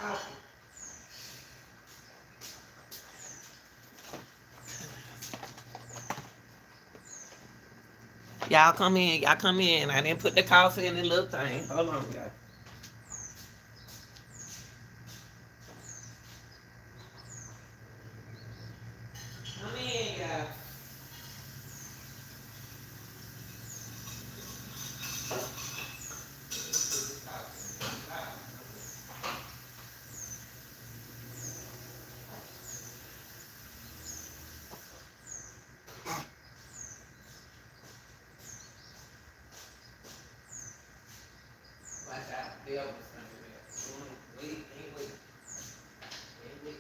coffee. Y'all come in. Y'all come in. I didn't put the coffee in the little thing. Hold on, y'all. Come in, y'all. Watch out. The oven's under there. Wait, ain't wait. Ain't wait.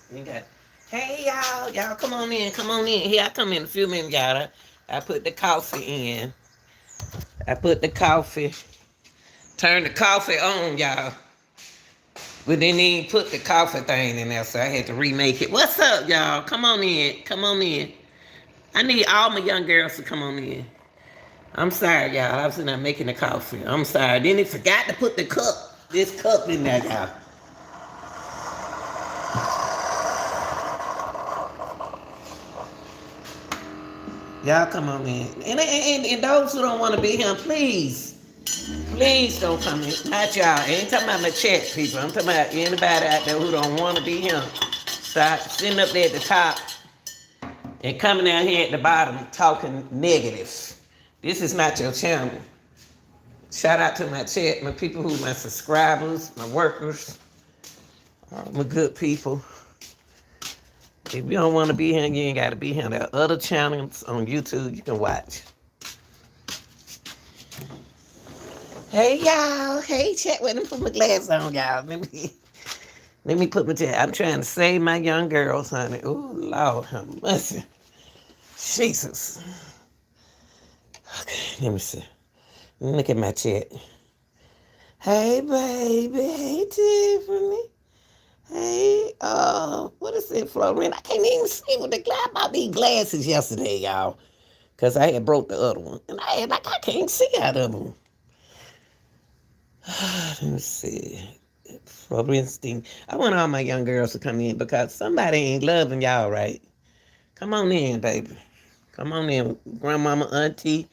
You got, hey y'all, y'all come on in, come on in. Here I come in a few minutes, y'all. I put the coffee in. I put the coffee, turn the coffee on, y'all. We didn't even put the coffee thing in there, so I had to remake it. What's up, y'all? Come on in, come on in. I need all my young girls to come on in. I'm sorry, y'all. I was not making the coffee. I'm sorry. Then they forgot to put the cup, this cup in there, y'all. Y'all come on in. And those who don't want to be here, please don't come in. Not y'all. I ain't talking about my chat people. I'm talking about anybody out there who don't want to be here. Start sitting up there at the top and coming down here at the bottom talking negative. This is not your channel. Shout out to my chat, my people who my subscribers, my workers, all my good people. If you don't want to be here, you ain't got to be here. There are other channels on YouTube you can watch. Hey y'all, hey chat. Wait, let me put my glasses on, y'all. Let me put my chat. I'm trying to save my young girls, honey. Oh Lord, have mercy. Jesus. Okay, let me see. Look at my chat. Hey baby, hey Tiffany. Hey, what is it, Florine? I can't even see with the glass. I bought these glasses yesterday, y'all. Because I had broke the other one. And I can't see out of them. Let me see. Florine, I want all my young girls to come in because somebody ain't loving y'all right. Come on in, baby. Come on in. Grandmama, auntie,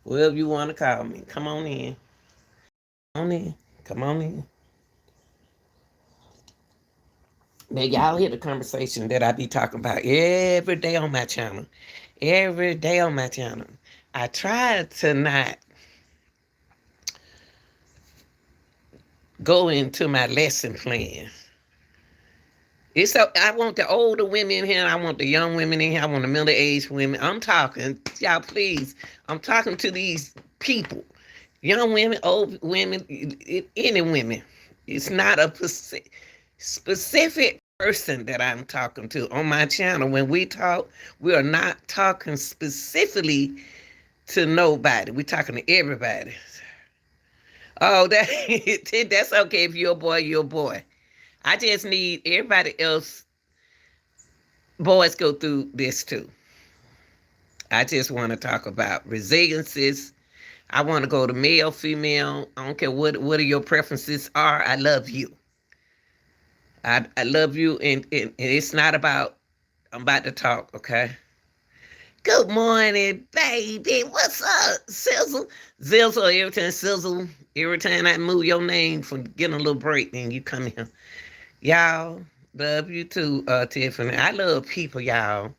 whoever you want to call me. Come on in. Come on in. Come on in. Now, y'all hear the conversation that I be talking about every day on my channel. Every day on my channel. I try to not go into my lesson plan. I want the older women in here. I want the young women in here. I want the middle-aged women. I'm talking, y'all, please. I'm talking to these people. Young women, old women, any women. It's not a specific person that I'm talking to on my channel. When we talk, we are not talking specifically to nobody. We're talking to everybody. Oh, that's okay. If you're a boy, you're a boy. I just need everybody else. Boys go through this too. I just want to talk about resiliences. I want to go to male, female. I don't care what are your preferences are. I love you. I love you, and it's not about, I'm about to talk, okay? Good morning, baby. What's up, Sizzle? Zizzle, every time Sizzle, every time I move your name from getting a little break, then you come here. Y'all, love you too, Tiffany. I love people, y'all.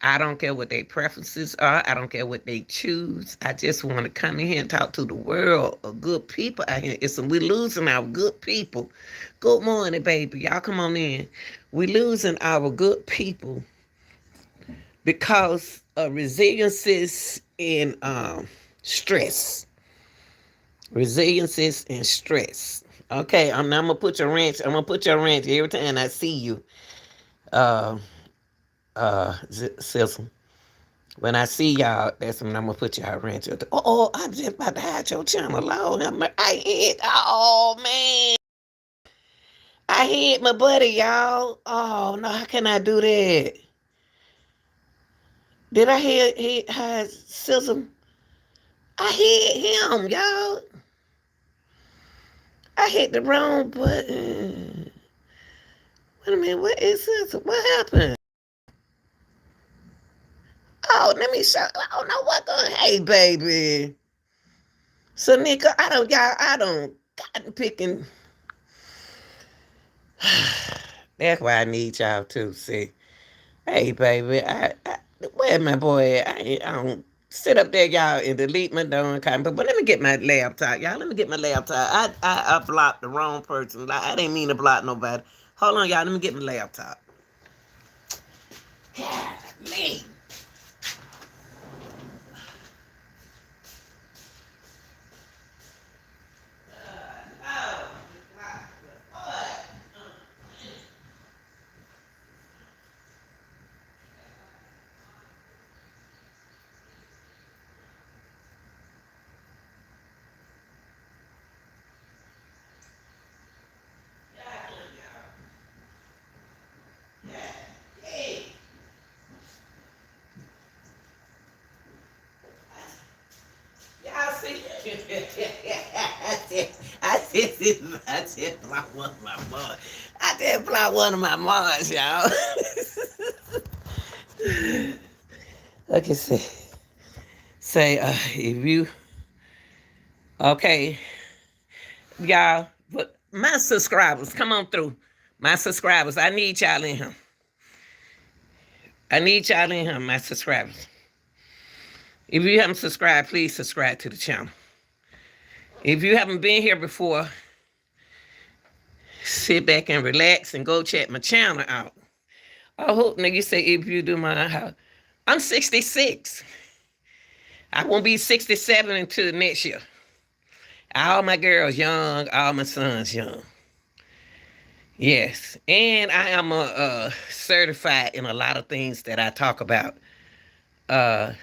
I don't care what their preferences are. I don't care what they choose. I just want to come in here and talk to the world of good people out here. We're losing our good people. Good morning, baby. Y'all come on in. We're losing our good people because of resiliences and stress. Resilience and stress. Okay, I'm gonna put your wrench. I'm gonna put your wrench every time I see you. Uh, Sizzle. When I see y'all, that's when I'm gonna put y'all wrench. Oh, I'm just about to hide your channel. Lord, I hit. Oh man, I hit my buddy, y'all. Oh no, how can I do that? Did I hit Sizzle? I hit him, y'all. I hit the wrong button. Wait a minute, what is this? What happened? Oh, let me show. I don't know what the. Hey, baby. So, Nika, I don't cotton picking. That's why I need y'all too. See, hey, baby, where my boy? I don't sit up there, y'all, and delete my darn comment. But let me get my laptop, y'all. Let me get my laptop. I blocked the wrong person. I didn't mean to block nobody. Hold on, y'all. Let me get my laptop. God, man. Y'all see? I said block one of my mods. I did block one of my mods, y'all. Okay, say if you okay, y'all. But my subscribers, come on through. My subscribers, I need y'all in here. I need y'all in here, my subscribers. If you haven't subscribed, please subscribe to the channel. If you haven't been here before, sit back and relax and go check my channel out. I hope nigga say if you do my house. I'm 66. I won't be 67 until next year. All my girls young, all my sons young. Yes, and I am a certified in a lot of things that I talk about. Uh,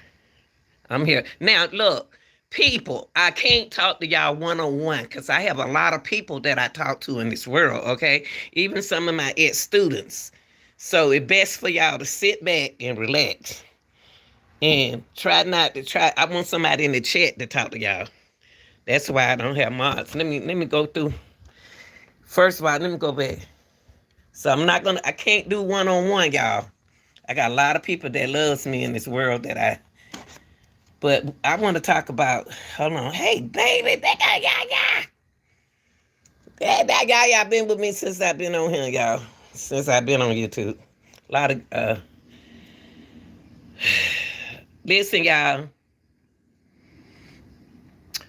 I'm here now. Look, people, I can't talk to y'all one on one because I have a lot of people that I talk to in this world. Okay, even some of my ex students. So it's best for y'all to sit back and relax and try not to try. I want somebody in the chat to talk to y'all. That's why I don't have mods. Let me go through. First of all, let me go back. So I can't do one on one, y'all. I got a lot of people that loves me in this world but I want to talk about, hold on. Hey, baby, that guy, yeah. That guy, y'all been with me since I've been on here, y'all. Since I've been on YouTube. A lot of, listen, y'all.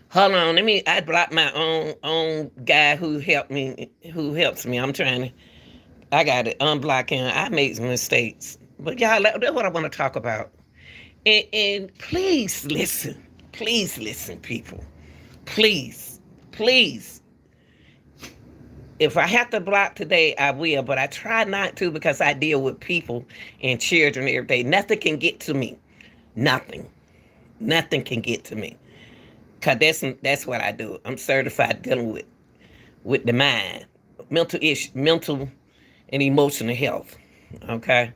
Hold on, I blocked my own guy who helps me. I got to unblock him. I made some mistakes. But y'all, that's what I want to talk about. And please listen. Please listen, people. Please. If I have to block today, I will. But I try not to because I deal with people and children every day. Nothing can get to me. Nothing. Nothing can get to me. Because that's what I do. I'm certified dealing with the mind, mental and emotional health. Okay?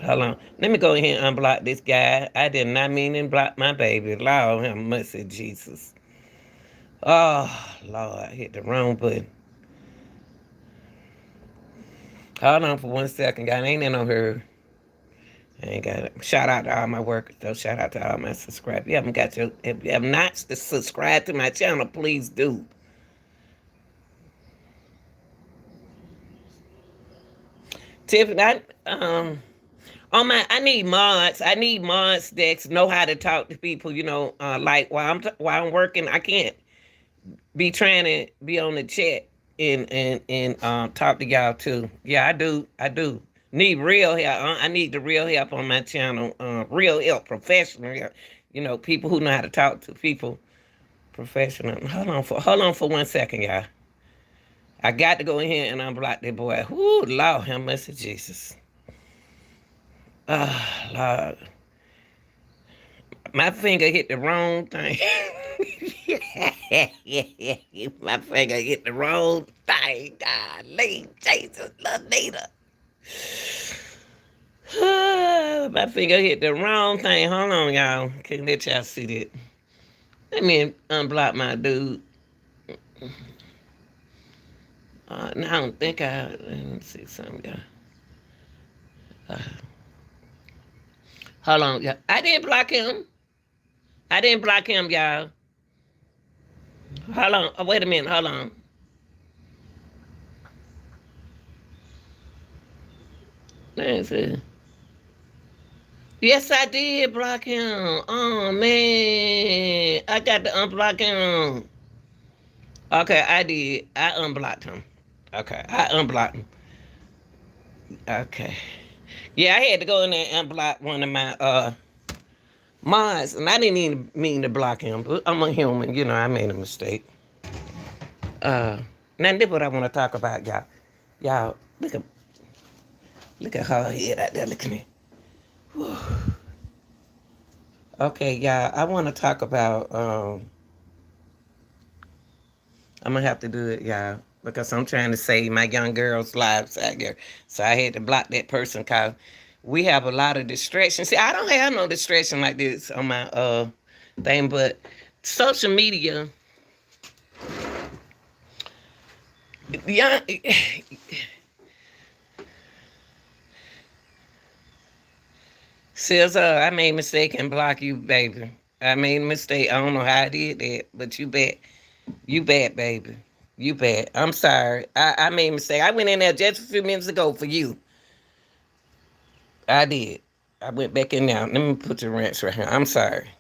Hold on. Let me go ahead and unblock this guy. I did not mean to block my baby. Lord have mercy, Jesus. Oh, Lord, I hit the wrong button. Hold on for 1 second, guy. I ain't in no hurry. I ain't got it. Shout out to all my workers, though. Shout out to all my subscribers. If you have not subscribed to my channel, please do. Tiffany, I need mods. I need mods that know how to talk to people. Like while I'm working, I can't be trying to be on the chat and talk to y'all too. Yeah, I do need real help. I need the real help on my channel. Real help, professional help. People who know how to talk to people Professional. Hold on for 1 second, y'all. I got to go in here and unblock that boy. Whoo, Lord, have mercy, Jesus. Lord. My finger hit the wrong thing. My finger hit the wrong thing. Golly, Jesus, Lenita. My finger hit the wrong thing. Hold on, y'all. Can't let y'all see that. Let me unblock my dude. No, I don't think let me see something, y'all. Hold on, y'all. I didn't block him. I didn't block him, y'all. Hold on. Oh, wait a minute. Hold on. Let me see. Yes, I did block him. Oh, man. I got to unblock him. Okay, I did. I unblocked him. Okay, I unblocked him. Okay. Yeah, I had to go in there and unblock one of my mods, and I didn't even mean to block him, but I'm a human. You know, I made a mistake. Now this is what I want to talk about, y'all. Y'all, look at her head out there. Look at me. Whew. Okay, y'all, I want to talk about, I'm going to have to do it, y'all, because I'm trying to save my young girls' lives out here. So I had to block that person because we have a lot of distractions. See, I don't have no distraction like this on my thing, but social media, yeah. Says, I made a mistake and block you, baby. I made a mistake. I don't know how I did that, but you bad. You bad, baby. You bad. I'm sorry. I made a mistake. I went in there just a few minutes ago for you. I did. I went back in there. Let me put the wrench right here. I'm sorry.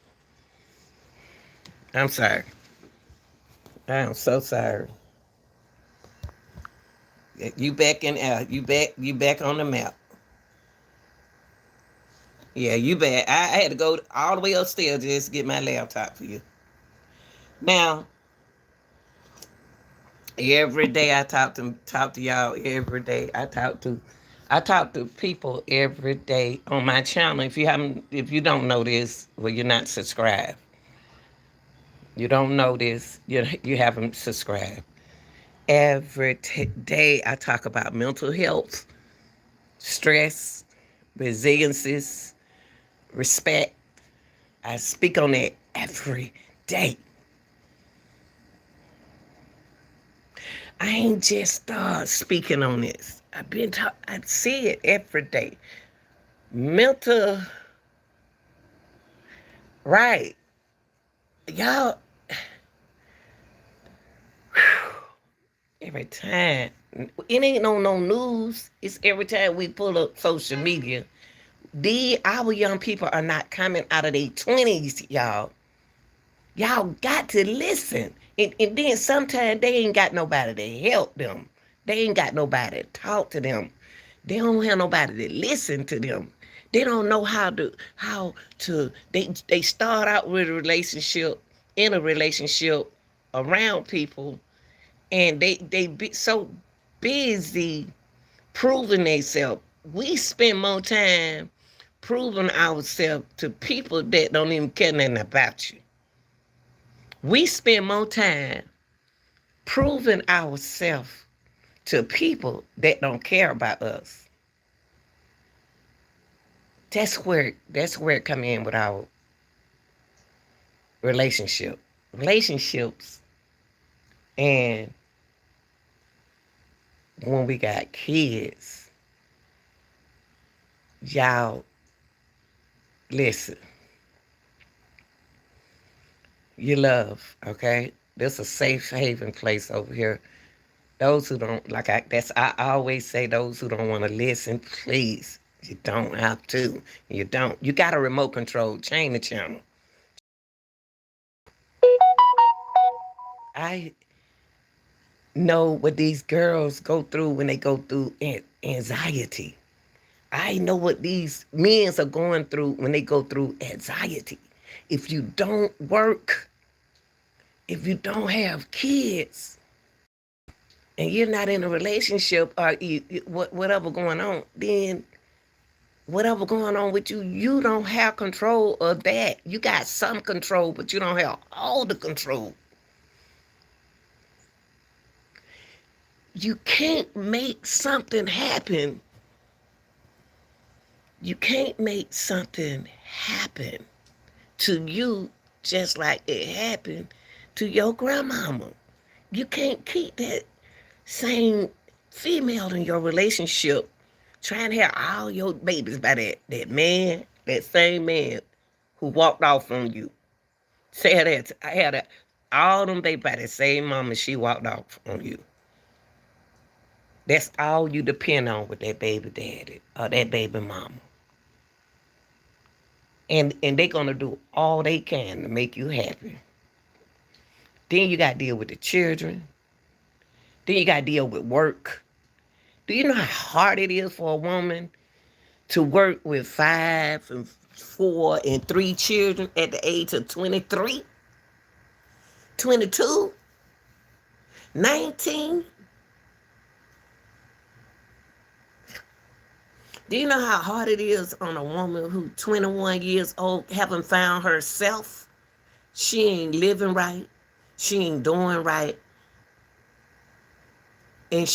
I'm sorry. I am so sorry. You back in there. You back on the map. Yeah, you bad. I had to go all the way upstairs just to get my laptop for you. Now, every day I talk to y'all every day. I talk to people every day on my channel. If you don't know this, well, you're not subscribed. You don't know this, you haven't subscribed. Every day I talk about mental health, stress, resiliences, respect. I speak on that every day. I ain't just speaking on this. I see it every day. Mental, right? Y'all, every time. It ain't no news. It's every time we pull up social media. Our young people are not coming out of their 20s, y'all. Y'all got to listen. And then sometimes they ain't got nobody to help them. They ain't got nobody to talk to them. They don't have nobody to listen to them. They don't know how to they start out with in a relationship around people, and they be so busy proving themselves. We spend more time proving ourselves to people that don't even care nothing about you. We spend more time proving ourselves to people that don't care about us. That's where it come in with our relationships, and when we got kids, y'all listen. You love, okay? This is a safe haven place over here. Those who don't I always say, those who don't want to listen, please. You don't have to. You don't. You got a remote control. Change the channel. I know what these girls go through when they go through anxiety. I know what these men are going through when they go through anxiety. If you don't work If you don't have kids and you're not in a relationship or whatever going on, then whatever going on with you, you don't have control of that. You got some control, but you don't have all the control. You can't make something happen. You can't make something happen to you just like it happened to your grandmama. You can't keep that same female in your relationship trying to have all your babies by that man, that same man who walked off on you. Say that I had all them babies by the same mama, she walked off on you. That's all you depend on with that baby daddy or that baby mama. And they're gonna do all they can to make you happy. Then you gotta deal with the children. Then you gotta deal with work. Do you know how hard it is for a woman to work with 5 and 4 and 3 children at the age of 23, 22, 19? Do you know how hard it is on a woman who's 21 years old, haven't found herself? She ain't living right. She ain't doing right. And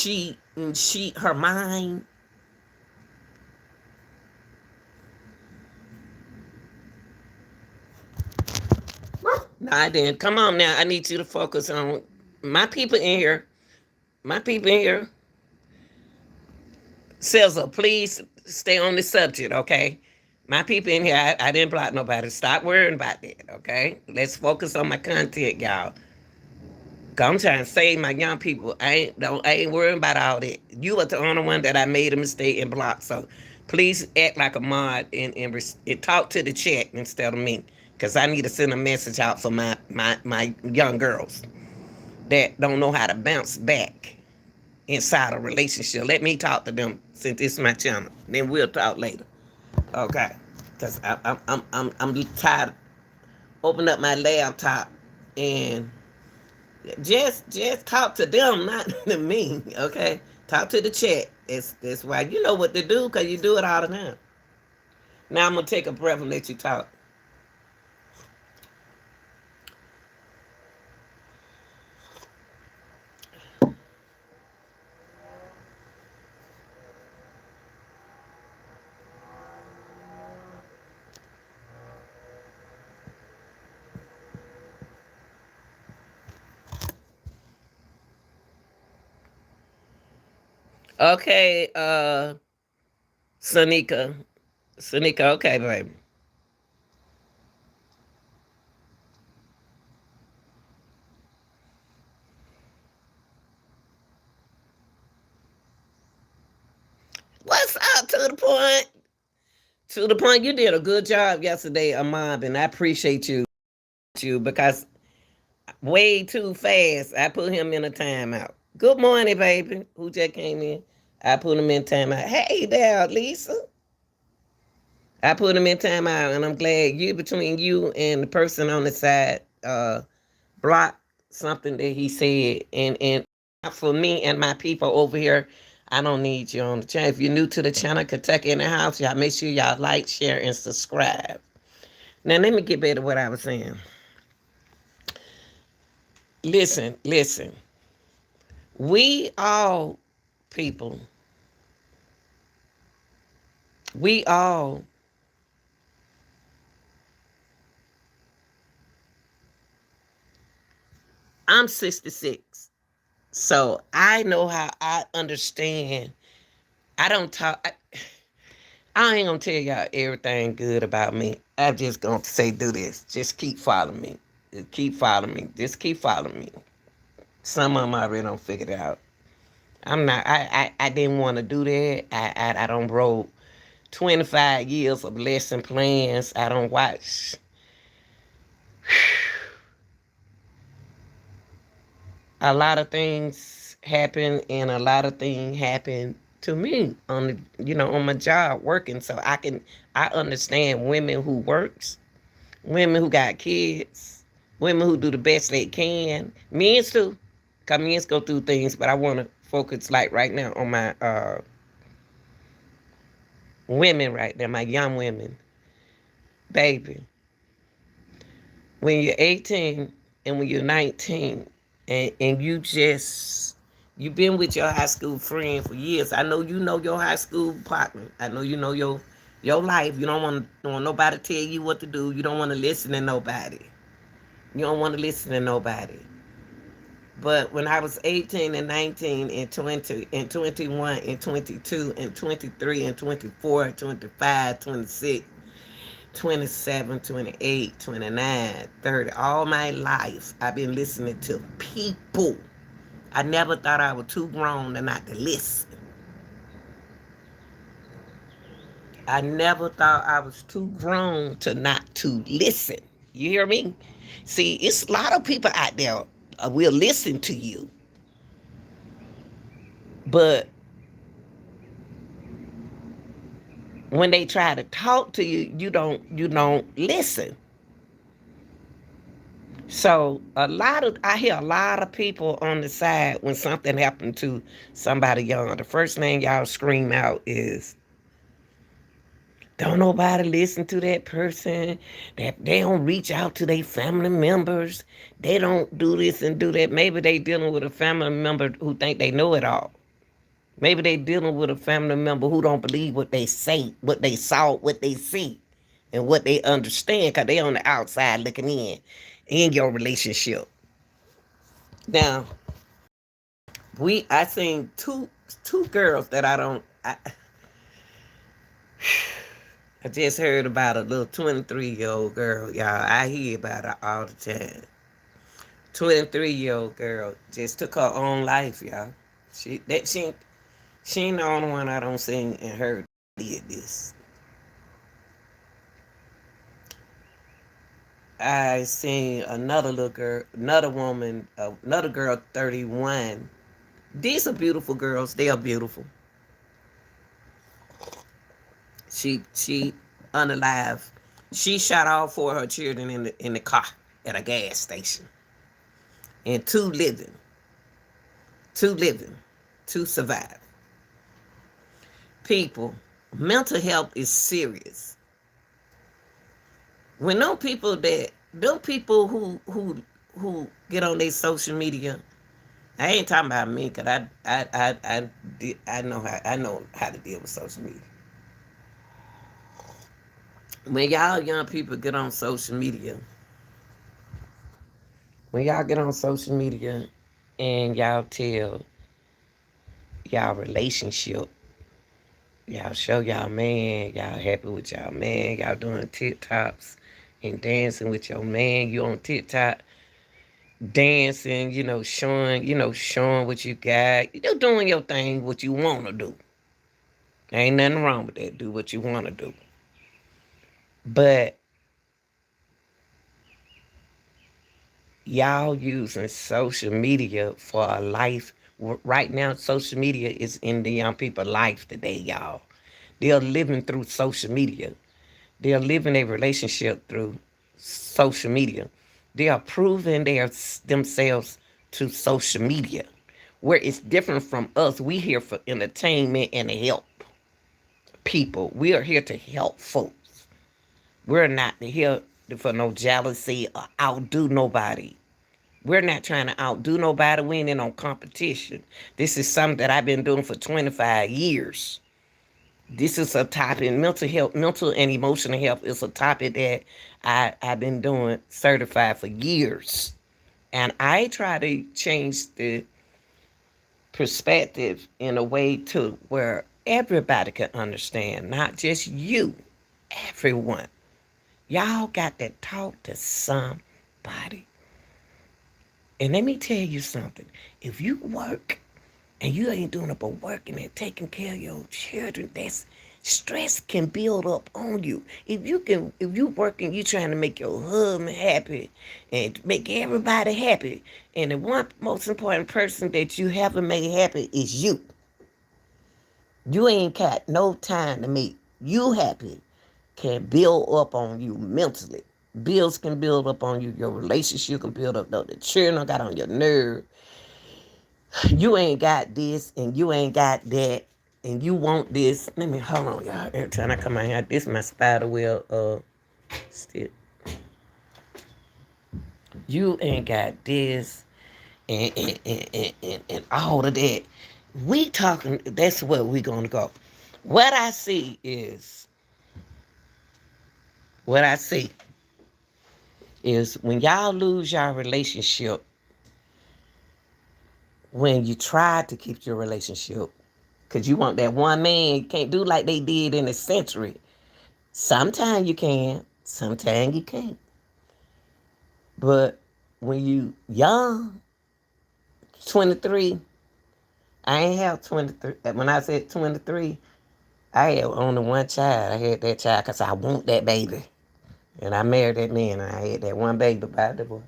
her mind. Nah, then come on now. I need you to focus on my people in here. My people in here. Silza, please stay on the subject, okay? My people in here, I didn't block nobody. Stop worrying about that, okay? Let's focus on my content, y'all. I'm trying to save my young people. I ain't worrying about all that. You are the only one that I made a mistake and blocked. So please act like a mod and talk to the chat instead of me. Because I need to send a message out for my young girls that don't know how to bounce back inside a relationship. Let me talk to them since this is my channel. Then we'll talk later. Okay. Because I'm tired of opening up my laptop and just talk to them, not to me, okay? Talk to the chat. That's why you know what to do, because you do it all the time. Now I'm going to take a breath and let you talk. Okay, Sanika. Sanika, okay, baby. What's up to the point? To the point, you did a good job yesterday, Ahmad, and I appreciate you because way too fast. I put him in a timeout. Good morning, baby. Who just came in? I put him in timeout. Hey there, Lisa. I put him in timeout, and I'm glad between you and the person on the side blocked something that he said. And for me and my people over here, I don't need you on the channel. If you're new to the channel, Kentucky in the house, y'all make sure y'all like, share, and subscribe. Now let me get back to what I was saying. Listen. We all people, we all I'm 66. So I know how I understand. I don't talk. I ain't gonna tell y'all everything good about me. I'm just gonna say do this. Just keep following me. Just keep following me. Just keep following me. Some of them already don't figure it out. I'm not. I didn't want to do that. I don't wrote 25 years of lesson plans. I don't watch. A lot of things happen, and a lot of things happen to me on my job working. So I understand women who works, women who got kids, Women who do the best they can. Men's too. Cause men's go through things, but I want to focus like right now on my women right now, my young women. Baby, when you're 18 and when you're 19 and you've been with your high school friend for years. I know you know your high school partner. I know you know your life. You don't want nobody to tell you what to do. You don't want to listen to nobody. You don't want to listen to nobody. But when I was 18 and 19 and 20 and 21 and 22 and 23 and 24 and 25, 26, 27, 28, 29, 30, all my life, I've been listening to people. I never thought I was too grown to not to listen. I never thought I was too grown to not to listen. You hear me? See, it's a lot of people out there will listen to you, but when they try to talk to you, you don't listen. So I hear a lot of people on the side when something happened to somebody young. The first thing y'all scream out is, don't nobody listen to that person. That they don't reach out to their family members. They don't do this and do that. Maybe they dealing with a family member who think they know it all. Maybe they dealing with a family member who don't believe what they say, what they saw, what they see, and what they understand, because they on the outside looking in your relationship. Now, I seen two girls that I just heard about a little 23-year-old girl, y'all. I hear about her all the time. 23-year-old girl just took her own life, y'all. She ain't the only one I don't sing and heard did this. I seen another little girl, another woman, another girl, 31. These are beautiful girls. They are beautiful. She unalive. She shot all four of her children in the car at a gas station. And two living, two survive. People, mental health is serious. When those people who get on their social media, I ain't talking about me, cause I know how to deal with social media. When y'all young people get on social media, when y'all get on social media and y'all tell y'all relationship, y'all show y'all man, y'all happy with y'all man, y'all doing TikToks and dancing with your man, you on TikTok dancing, showing what you got. You doing your thing, what you want to do. Ain't nothing wrong with that. Do what you want to do. But y'all using social media for a life. Right now, social media is in the young people's life today, y'all. They're living through social media. They're living a relationship through social media. They are proving themselves to social media, where it's different from us. We here for entertainment and to help people. We are here to help folks. We're not here for no jealousy or outdo nobody. We're not trying to outdo nobody. We ain't in no competition. This is something that I've been doing for 25 years. This is a topic, mental health, mental and emotional health is a topic that I've been doing certified for years. And I try to change the perspective in a way to where everybody can understand, not just you, everyone. Y'all got to talk to somebody. And let me tell you something. If you work and you ain't doing it but working and taking care of your children, that's stress can build up on you. If you working, you trying to make your husband happy and make everybody happy. And the one most important person that you haven't made happy is you. You ain't got no time to make you happy. Can build up on you mentally. Bills can build up on you. Your relationship can build up. Though the children got on your nerve. You ain't got this and you ain't got that and you want this. Let me hold on, y'all. Every time I come out here, this is my spider web stick. You ain't got this and all of that. We talking, that's where we gonna go. What I see is what I see is when y'all lose your relationship, when you try to keep your relationship, because you want that one man, you can't do like they did in the century. Sometimes you can, sometimes you can't. But when you young, 23, I ain't have 23. When I said 23, I had only one child. I had that child because I want that baby. And I married that man and I had that one baby by the boy.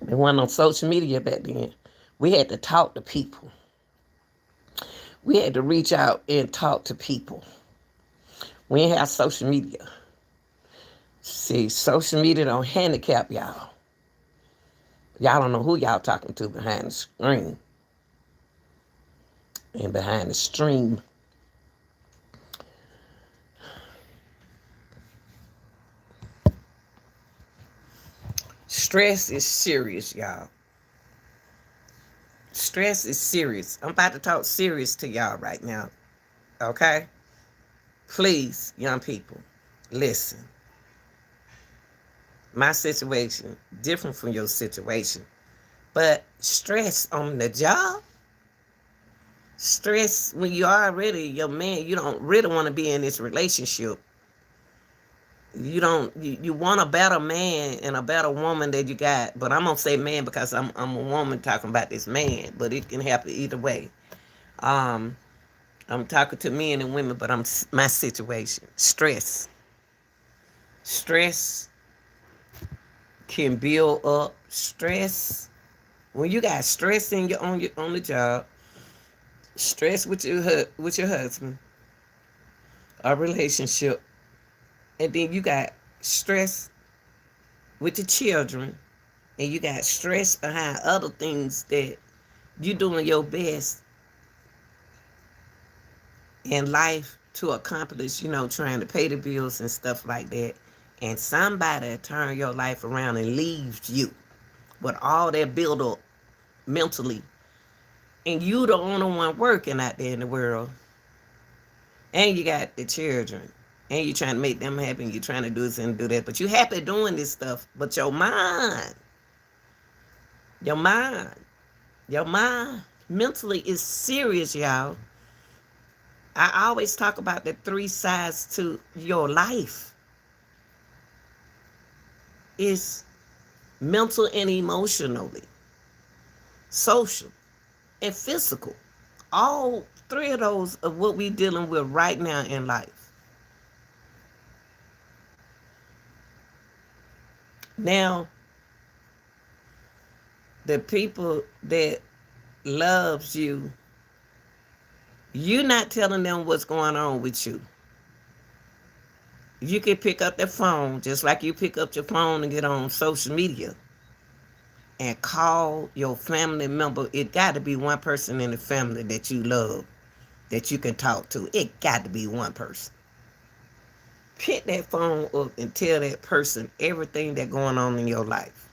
It wasn't on social media back then. We had to talk to people. We had to reach out and talk to people. We didn't have social media. See, social media don't handicap y'all. Y'all don't know who y'all talking to behind the screen and behind the stream. Stress is serious, y'all. Stress is serious. I'm about to talk serious to y'all right now. Okay? Please, young people, listen. My situation, different from your situation. But stress on the job, stress when you already your man, you don't really want to be in this relationship. You want a better man and a better woman that you got. But I'm gonna say man because I'm a woman talking about this man, but it can happen either way. I'm talking to men and women, but my situation. Stress can build up. Stress when you got stress in your on the job, stress with your husband, a relationship, and then you got stress with the children, and you got stress behind other things that you doing your best in life to accomplish, trying to pay the bills and stuff like that. And somebody turn your life around and leaves you with all that build up mentally. And you the only one working out there in the world. And you got the children. And you trying to make them happy and you trying to do this and do that. But you happy doing this stuff. But your mind mentally is serious, y'all. I always talk about the three sides to your life. It's mental and emotionally, social, and physical. All three of those are what we're dealing with right now in life. Now, the people that loves you, you're not telling them what's going on with you. You can pick up the phone just like you pick up your phone and get on social media and call your family member. It got to be one person in the family that you love, that you can talk to. It got to be one person. Pick that phone up and tell that person everything that's going on in your life.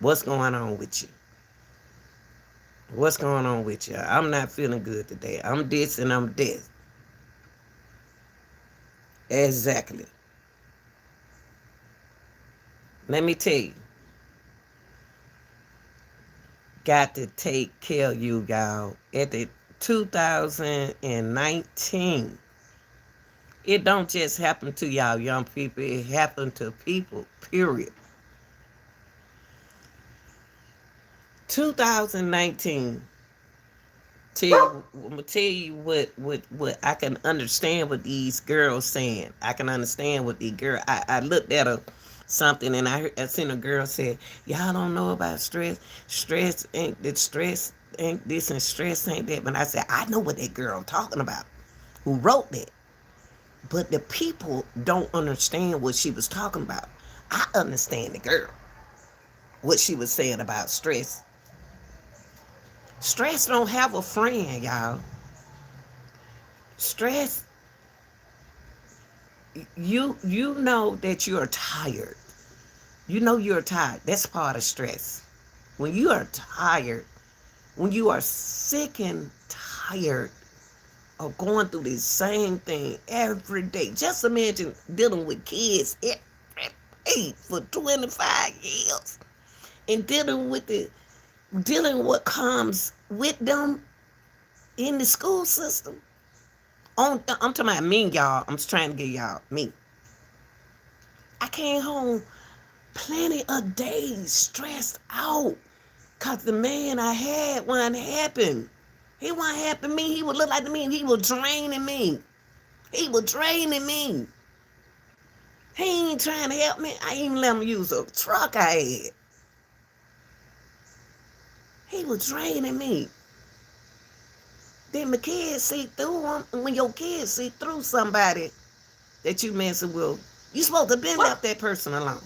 What's going on with you? What's going on with you? I'm not feeling good today. I'm this and I'm this. Exactly. Let me tell you. Got to take care of you, y'all. At the 2019, it don't just happen to y'all young people. It happened to people, period. 2019, I'm gonna tell you what I can understand what these girls saying. I can understand what these girls. I looked at something and I seen a girl say, "Y'all don't know about stress. Stress ain't this and stress ain't that." But I said, I know what that girl talking about. Who wrote that? But the people don't understand what she was talking about. I understand the girl, what she was saying about stress. Stress don't have a friend, y'all. Stress, you know that you're tired. You know you're tired. That's part of stress. When you are tired, when you are sick and tired of going through the same thing every day. Just imagine dealing with kids every day for 25 years and dealing what comes with them in the school system. I'm talking about me, y'all. I'm just trying to get y'all me. I came home plenty of days stressed out because the man I had wasn't happy. He wasn't happy me. He would look like me. He was draining me. He was draining me. He ain't trying to help me. I ain't even let him use a truck I had. He was draining me. Then my kids see through him. And when your kids see through somebody that you messing with, you supposed to been left that person alone.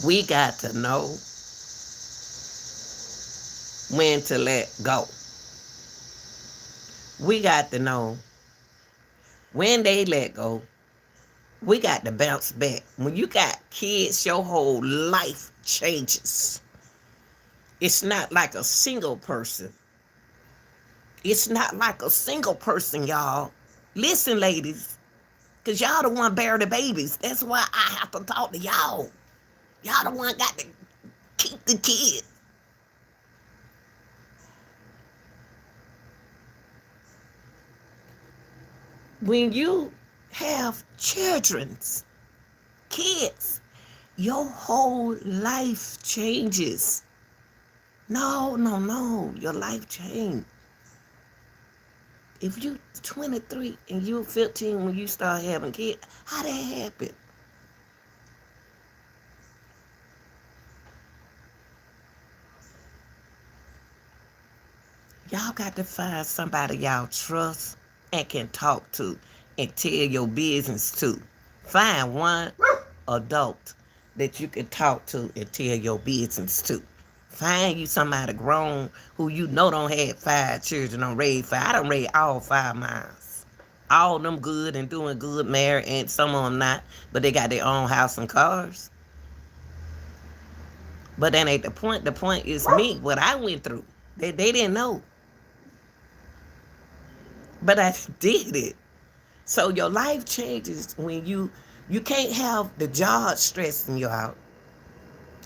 We got to know when to let go. We got to know when they let go. We got to bounce back. When you got kids, your whole life changes. It's not like a single person. It's not like a single person, y'all. Listen, ladies, because y'all the one bear the babies. That's why I have to talk to y'all. Y'all the one got to keep the kids. When you have kids, your whole life changes. No. Your life changed. If you 23 and you 15 when you start having kids, how that happen? Y'all got to find somebody y'all trust and can talk to and tell your business to. Find one adult that you can talk to and tell your business to. Find you somebody grown who you know don't have 5 children, don't raise 5. I done raised all 5 miles. All of them good and doing good, married, and some of them not, but they got their own house and cars. But that ain't the point. The point is me, what I went through. They didn't know. But I did it. So your life changes when you can't have the job stressing you out,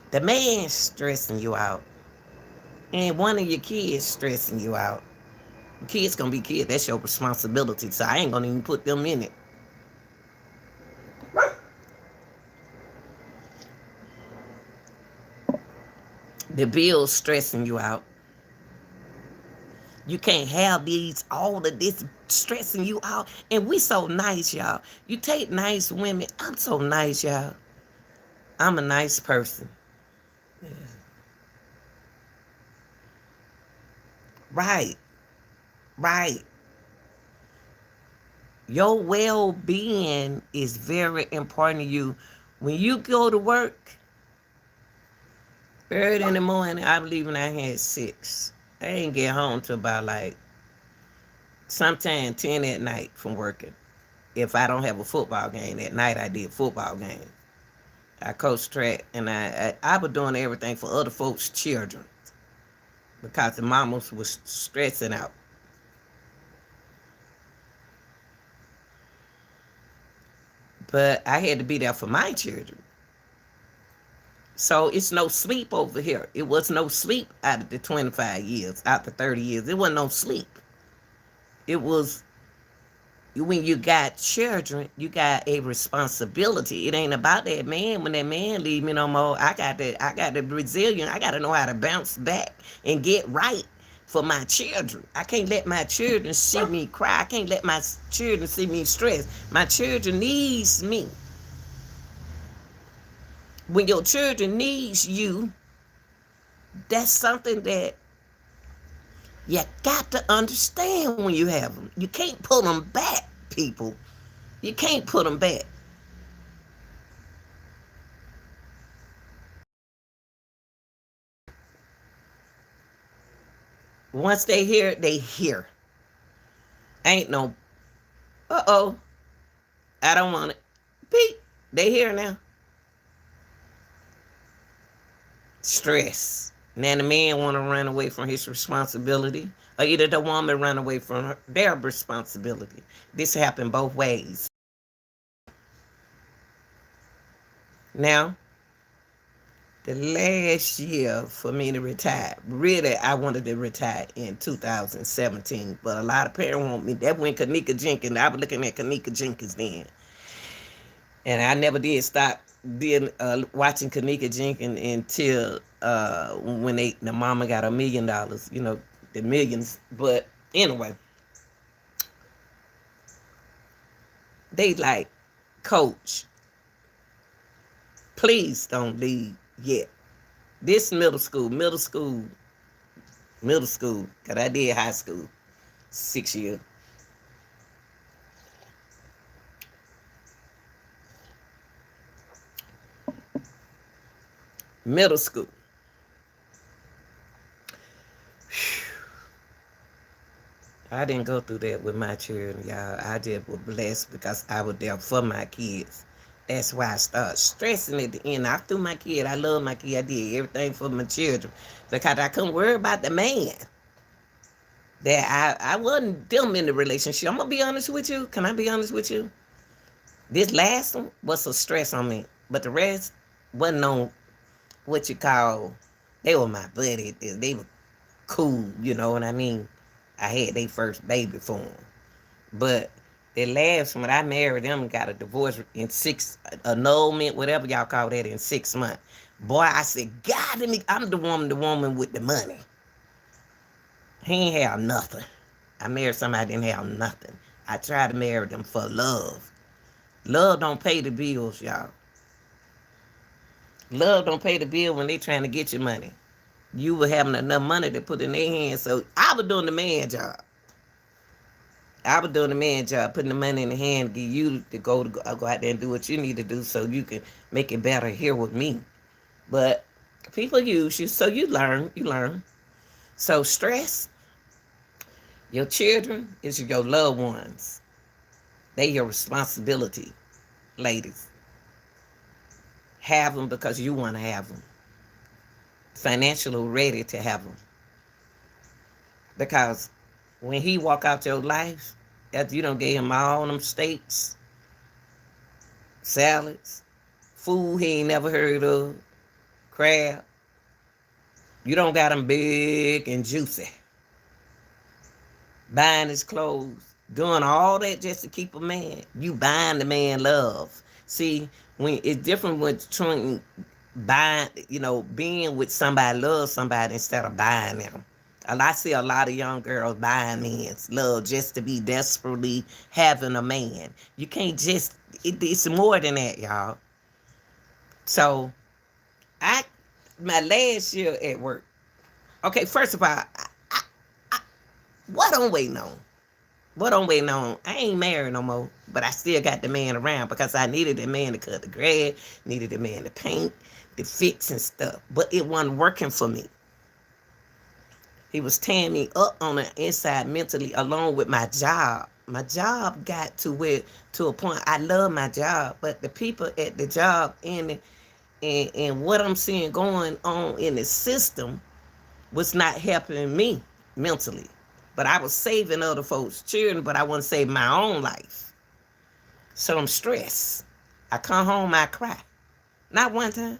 the man stressing you out, and one of your kids stressing you out. Kids gonna be kids. That's your responsibility. So I ain't gonna even put them in it. The bills stressing you out. You can't have all of this stressing you out. And we so nice, y'all. You take nice women. I'm so nice, y'all. I'm a nice person. Right. Right. Your well-being is very important to you. When you go to work, early in the morning, I'm leaving out here at 6. I ain't get home till about like sometime 10 at night from working. If I don't have a football game at night, I did football game. I coached track, and I was doing everything for other folks' children because the mamas was stressing out. But I had to be there for my children. So it's no sleep over here. It was no sleep out of the 25 years, out the 30 years. It wasn't no sleep. It was when you got children, you got a responsibility. It ain't about that man. When that man leave me no more, I got the Brazilian. I got to know how to bounce back and get right for my children. I can't let my children see me cry. I can't let my children see me stressed. My children needs me. When your children needs you, That's something that you got to understand when you have them. You can't put them back, people. You can't put them back. Once they hear it, they hear. Ain't no, uh-oh, I don't want it. Beep, they hear now. Stress. Now the man want to run away from his responsibility, or either the woman run away from their responsibility. This happened both ways. Now, the last year for me to retire, really, I wanted to retire in 2017, but a lot of parents want me. That when Kanika Jenkins, I was looking at Kanika Jenkins then, and I never did stop watching Kanika Jenkins until when the mama got $1 million, the millions. But anyway, they like, Coach, please don't leave yet. This middle school, because I did high school, 6 years. Middle school. I didn't go through that with my children, y'all. I just was blessed because I was there for my kids. That's why I started stressing at the end. I threw my kid. I love my kid. I did everything for my children because I couldn't worry about the man. That I wasn't them in the relationship. I'm going to be honest with you. Can I be honest with you? This last one was a stress on me. But the rest wasn't on what you call, they were my buddy. They were cool, you know what I mean? I had their first baby for them. But the last one, I married them and got a divorce in annulment, whatever y'all call that, in 6 months. Boy, I said, God, I'm the woman with the money. He ain't have nothing. I married somebody that didn't have nothing. I tried to marry them for love. Love don't pay the bills, y'all. Love don't pay the bill when they trying to get your money. You were having enough money to put in their hands. So I was doing the man job. Putting the money in the hand, give you to go out there and do what you need to do so you can make it better here with me. But people use you, so you learn. So stress, your children is your loved ones. They your responsibility, ladies. Have them because you want to have them. Financially ready to have them. Because when he walk out your life, after you done gave him all them steaks, salads, food he ain't never heard of, crab, you don't got him big and juicy. Buying his clothes, doing all that just to keep a man. You buying the man love. See, when it's different with trying buying, being with somebody, love somebody instead of buying them. I see a lot of young girls buying men's love just to be desperately having a man. You can't just, it's more than that, y'all. So, my last year at work, okay, first of all, what I'm waiting on? I ain't married no more, but I still got the man around because I needed the man to cut the grass, needed the man to paint, to fix and stuff. But it wasn't working for me. He was tearing me up on the inside mentally along with my job. My job got to a point, I love my job, but the people at the job and what I'm seeing going on in the system was not helping me mentally. But I was saving other folks' children, but I wasn't saving my own life. So I'm stressed. I come home, I cry. Not one time.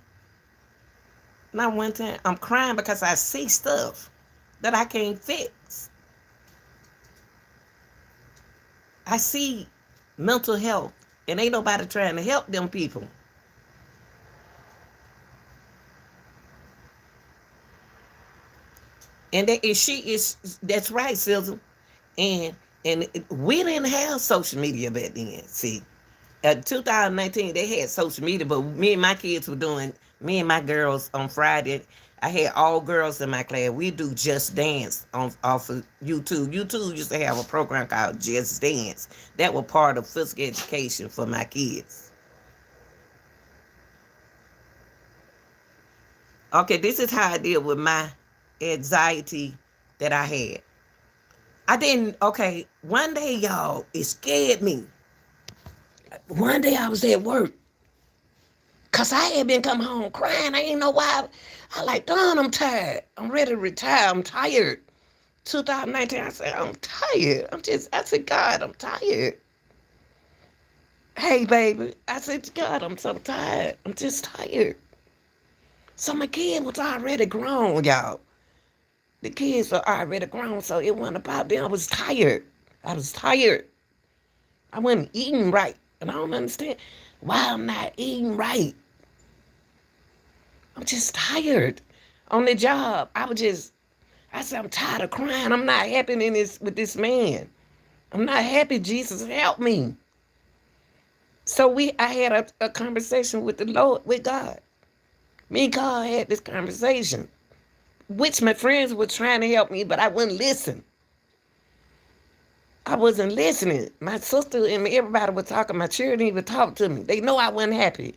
I'm crying because I see stuff that I can't fix. I see mental health, and ain't nobody trying to help them people. And that's right, Sizzle. And we didn't have social media back then. See, 2019 they had social media, but me and my girls on Friday, I had all girls in my class. We do Just Dance on off of YouTube. YouTube used to have a program called Just Dance. That was part of physical education for my kids. Okay, this is how I deal with my anxiety that I had. I didn't, okay, one day, y'all, it scared me. One day I was at work, because I had been come home crying. I ain't know why. I like, Don, I'm tired. I'm ready to retire. I'm tired. 2019, I said, I'm tired. I said, God, I'm tired. Hey, baby. I said, to God, I'm so tired. I'm just tired. So my kid was already grown, y'all. The kids are already grown, so it wasn't about them. I was tired. I was tired. I wasn't eating right. And I don't understand why I'm not eating right. I'm just tired. On the job, I said, I'm tired of crying. I'm not happy in this with this man. I'm not happy. Jesus, help me. So I had a conversation with the Lord, with God. Me and God had this conversation, which my friends were trying to help me, but I wouldn't listen. I wasn't listening. My sister and everybody was talking. My children even talked to me. They know I wasn't happy.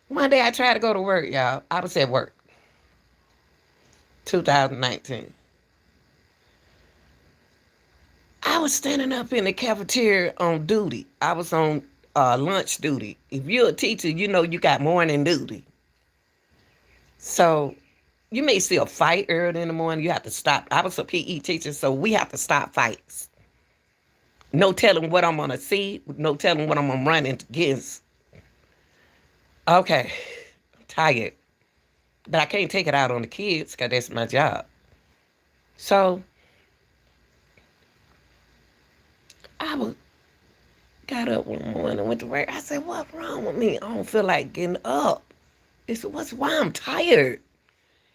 One day I tried to go to work, y'all. I was at work, 2019. I was standing up in the cafeteria on duty. I was on lunch duty. If you're a teacher, you know you got morning duty. So you may see a fight early in the morning. You have to stop. I was a PE teacher, so we have to stop fights. No telling what I'm going to see. No telling what I'm going to run against. Okay, I'm tired. But I can't take it out on the kids because that's my job. So I got up one morning and went to work. I said, what's wrong with me? I don't feel like getting up. It's why I'm tired.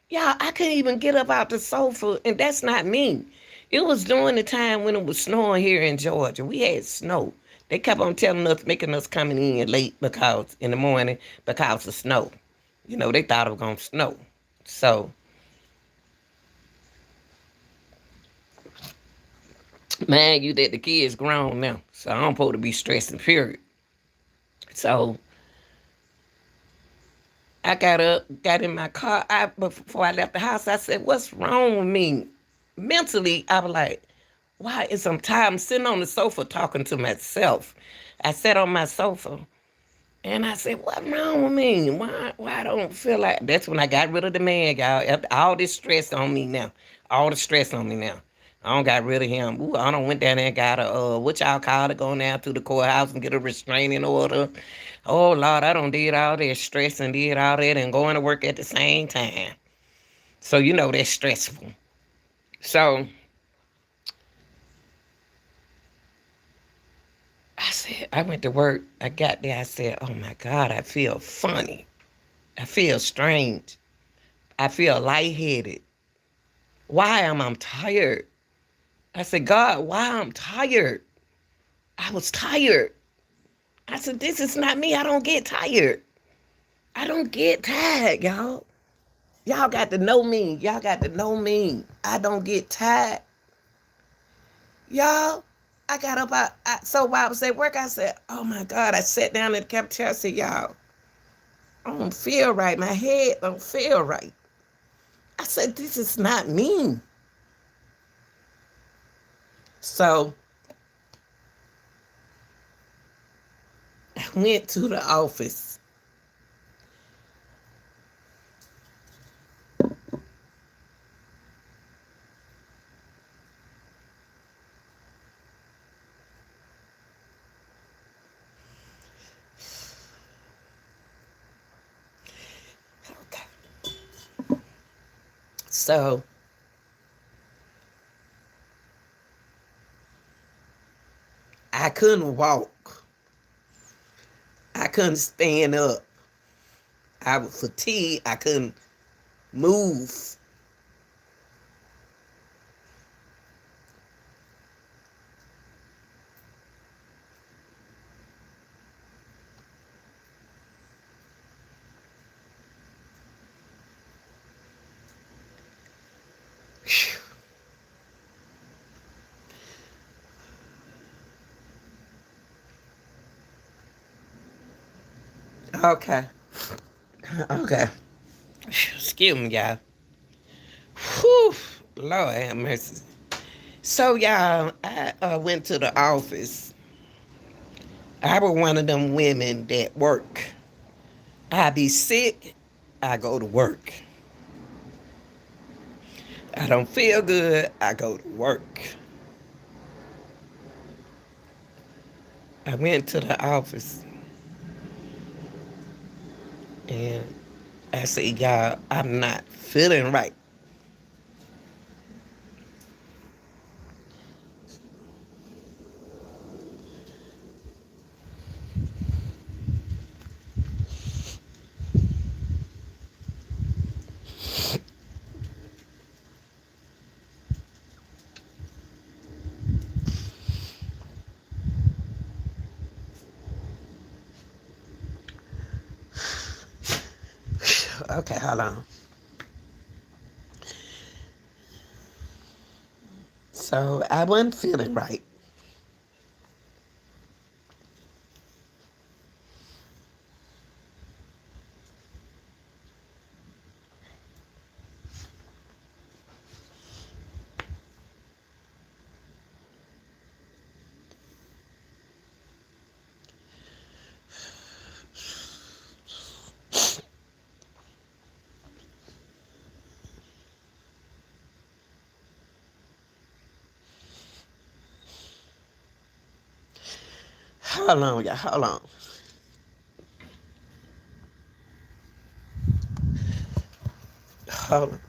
Yeah, I couldn't even get up out the sofa, and that's not me. It was during the time when it was snowing here in Georgia. We had snow. They kept on telling us, making us coming in late because in the morning because of snow. You know, they thought it was gonna snow. So, man, you that the kids grown now, so I don't supposed to be stressing. Period. So I got up, got in my car. Before I left the house, I said, "What's wrong with me?" Mentally, I was like, "Why is I'm tired?" I'm sitting on the sofa talking to myself. I sat on my sofa and I said, "What's wrong with me? Why I don't feel like?" That's when I got rid of the man, y'all. All this stress on me now. All the stress on me now. I don't got rid of him. Ooh, I don't went down there and got a what y'all call it, going down to the courthouse and get a restraining order. Oh Lord, I don't did all that stress and did all that and going to work at the same time. So you know that's stressful. So I said, I went to work. I got there. I said, oh my God, I feel funny. I feel strange. I feel lightheaded. Why am I tired? I said, God, why I'm tired? I was tired. I said, this is not me. I don't get tired. I don't get tired, y'all. Y'all got to know me. Y'all got to know me. I don't get tired. Y'all, I got up. So while I was at work, I said, oh my God. I sat down in the cafeteria. I said, y'all, I don't feel right. My head don't feel right. I said, this is not me. So I went to the office. Okay. So I couldn't walk. I couldn't stand up. I was fatigued. I couldn't move. Okay. Okay. Excuse me, y'all. Whew. Lord have mercy. So, y'all, I went to the office. I was one of them women that work. I be sick, I go to work. I don't feel good, I go to work. I went to the office and I said, y'all, I'm not feeling right. Okay, hold on. So I wasn't feeling right. Hold on, y'all, hold on. Hold on.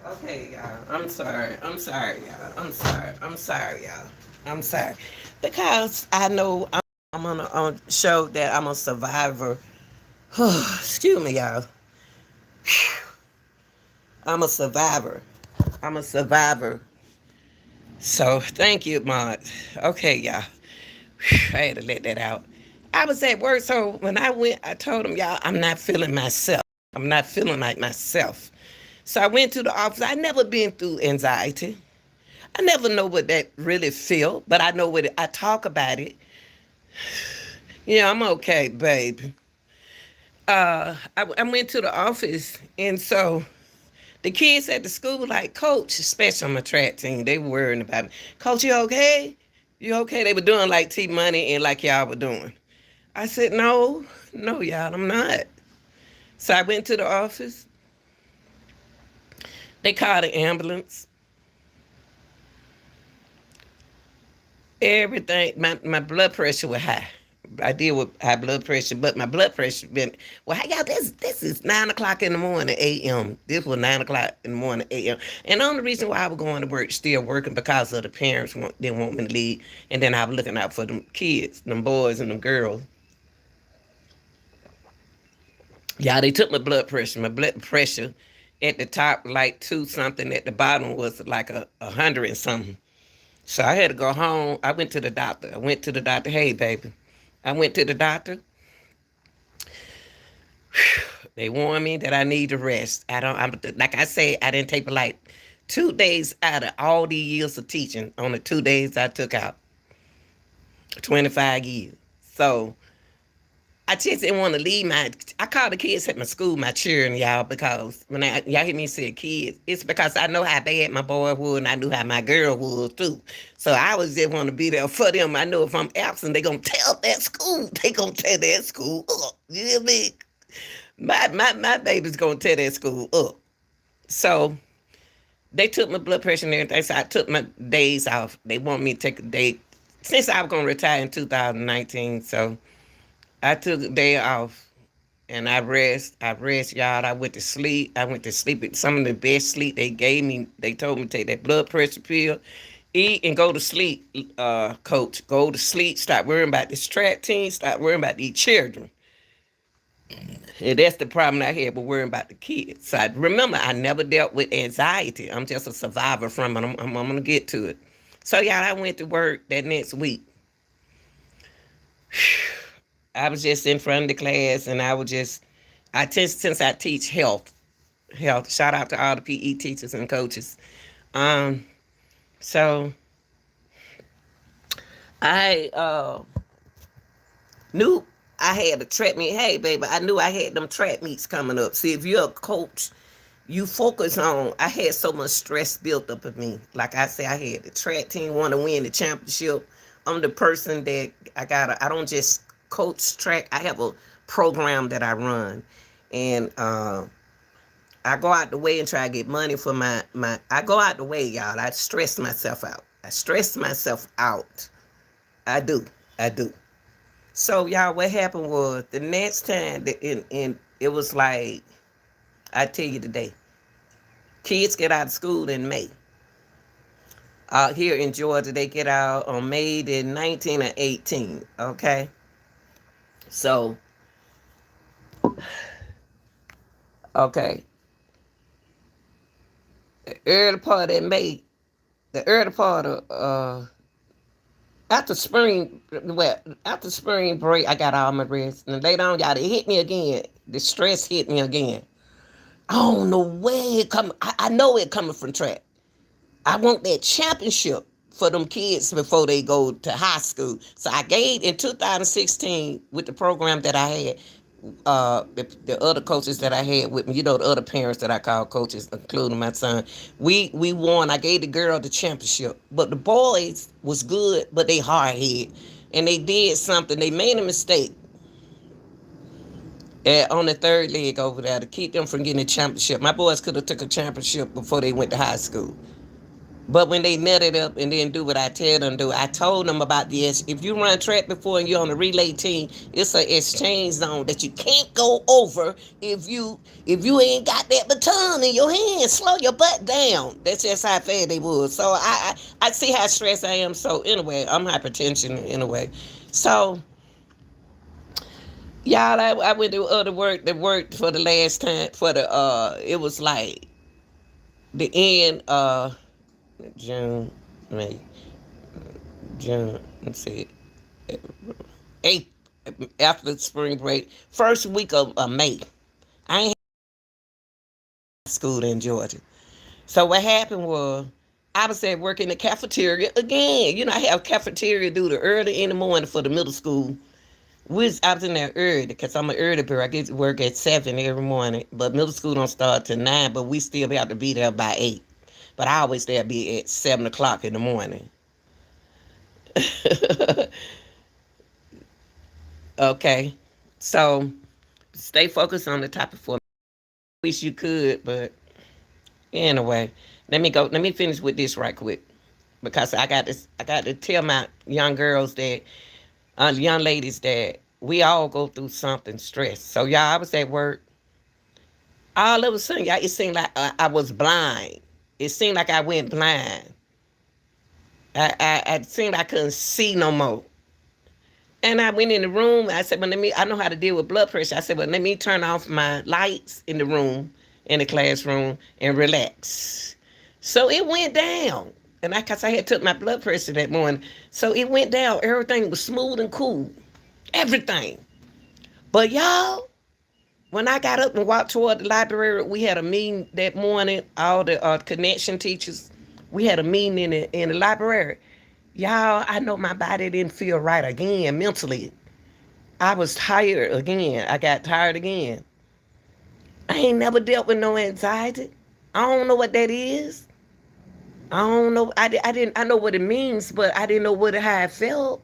Okay, y'all. I'm sorry. I'm sorry, y'all. I'm sorry. I'm sorry, y'all. I'm sorry. Because I know I'm on a show that I'm a survivor. Excuse me, y'all. I'm a survivor. I'm a survivor. So thank you, Maud. Okay, y'all. I had to let that out. I was at work, so when I went, I told them, y'all, I'm not feeling myself. I'm not feeling like myself. So I went to the office. I never been through anxiety. I never know what that really feel, but I know what I talk about it. Yeah, I'm okay, baby. I went to the office, and so the kids at the school, like, Coach, especially on my track team, they were worrying about me. Coach, you okay? You okay? They were doing like T Money and like y'all were doing. I said, no, no, y'all, I'm not. So I went to the office. They called the ambulance. Everything, my blood pressure was high. I deal with high blood pressure, but my blood pressure been well. Y'all, this is 9 o'clock in the morning a.m. This was 9 o'clock in the morning a.m. And the only reason why I was going to work, still working, because of the parents didn't want me to leave, and then I was looking out for them kids, them boys and them girls. Yeah, they took my blood pressure. My blood pressure at the top like two something, at the bottom was like a hundred and something. So I had to go home. I went to the doctor. I went to the doctor. Hey, baby. I went to the doctor. They warned me that I need to rest. I'm like I said, I didn't take but like 2 days out of all these years of teaching on the 2 days I took out. 25 years. So I just didn't want to leave I call the kids at my school my children, y'all, because when y'all hear me say kids, it's because I know how bad my boy was and I knew how my girl was too. So I was just want to be there for them. I know if I'm absent, they going to tell that school. They going to tear that school up. You hear me? My baby's going to tear that school up. So they took my blood pressure and everything, so I took my days off. They want me to take a day. Since I was going to retire in 2019, so I took a day off and I rest, y'all. I went to sleep. I went to sleep at some of the best sleep they gave me. They told me to take that blood pressure pill, eat and go to sleep, coach. Go to sleep. Stop worrying about this track team. Stop worrying about these children. And that's the problem I had with worrying about the kids. So remember, I never dealt with anxiety. I'm just a survivor from it. I'm going to get to it. So, y'all, I went to work that next week. I was just in front of the class, and since I teach health, shout out to all the PE teachers and coaches. So I knew I had a track meet. Hey, baby, I knew I had them track meets coming up. See, if you're a coach, you focus on, I had so much stress built up in me. Like I said, I had the track team want to win the championship. I'm the person that I don't just coach track. I have a program that I run. And I go out the way and try to get money for I go out the way, y'all. I stress myself out. I do. So, y'all, what happened was the next time, it was like, I tell you today, kids get out of school in May. Here in Georgia, they get out on May the 19th or 18th, okay? So, okay. The early part of May, after spring break, I got all my rest. And later on, y'all, it hit me again. The stress hit me again. I don't know where it coming. I know it coming from track. I want that championship for them kids before they go to high school. So I gave in 2016 with the program that I had, the other coaches that I had with me, the other parents that I call coaches, including my son, we won. I gave the girl the championship. But the boys was good, but they hard-headed. And they did something. They made a mistake on the third leg over there to keep them from getting a championship. My boys could have took a championship before they went to high school. But when they nutted up and didn't do what I tell them to do, I told them about this. If you run track before and you're on the relay team, it's an exchange zone that you can't go over if you ain't got that baton in your hand. Slow your butt down. That's just how fast they was. So I see how stressed I am. So anyway, I'm hypertension anyway. So y'all, I went to other work that worked for the last time for the it was like the end June, May, June, let's see, 8th, after the spring break, first week of May. I ain't had school in Georgia. So what happened was, I was at work in the cafeteria again. I have cafeteria duty early in the morning for the middle school. I was in there early because I'm an early bird. I get to work at 7 every morning, but middle school don't start till 9, but we still have to be there by 8. But I always there be at 7 o'clock in the morning. Okay. So stay focused on the topic for me. Wish you could, but anyway. Let me finish with this right quick. Because I got to tell my young girls that young ladies that we all go through something stress. So y'all, I was at work. All of a sudden, y'all, it seemed like I was blind. It seemed like I went blind. I seemed I couldn't see no more. And I went in the room. I said, well, I know how to deal with blood pressure. I said, well, let me turn off my lights in the room, in the classroom, and relax. So it went down. And because I had took my blood pressure that morning. So it went down. Everything was smooth and cool. Everything. But y'all, When I got up and walked toward the library, we had a meeting that morning. All the connection teachers, we had a meeting in the library. Y'all, I know my body didn't feel right again mentally. I was tired again. I got tired again. I ain't never dealt with no anxiety. I don't know what that is. I don't know. I didn't. I know what it means, but I didn't know how I felt.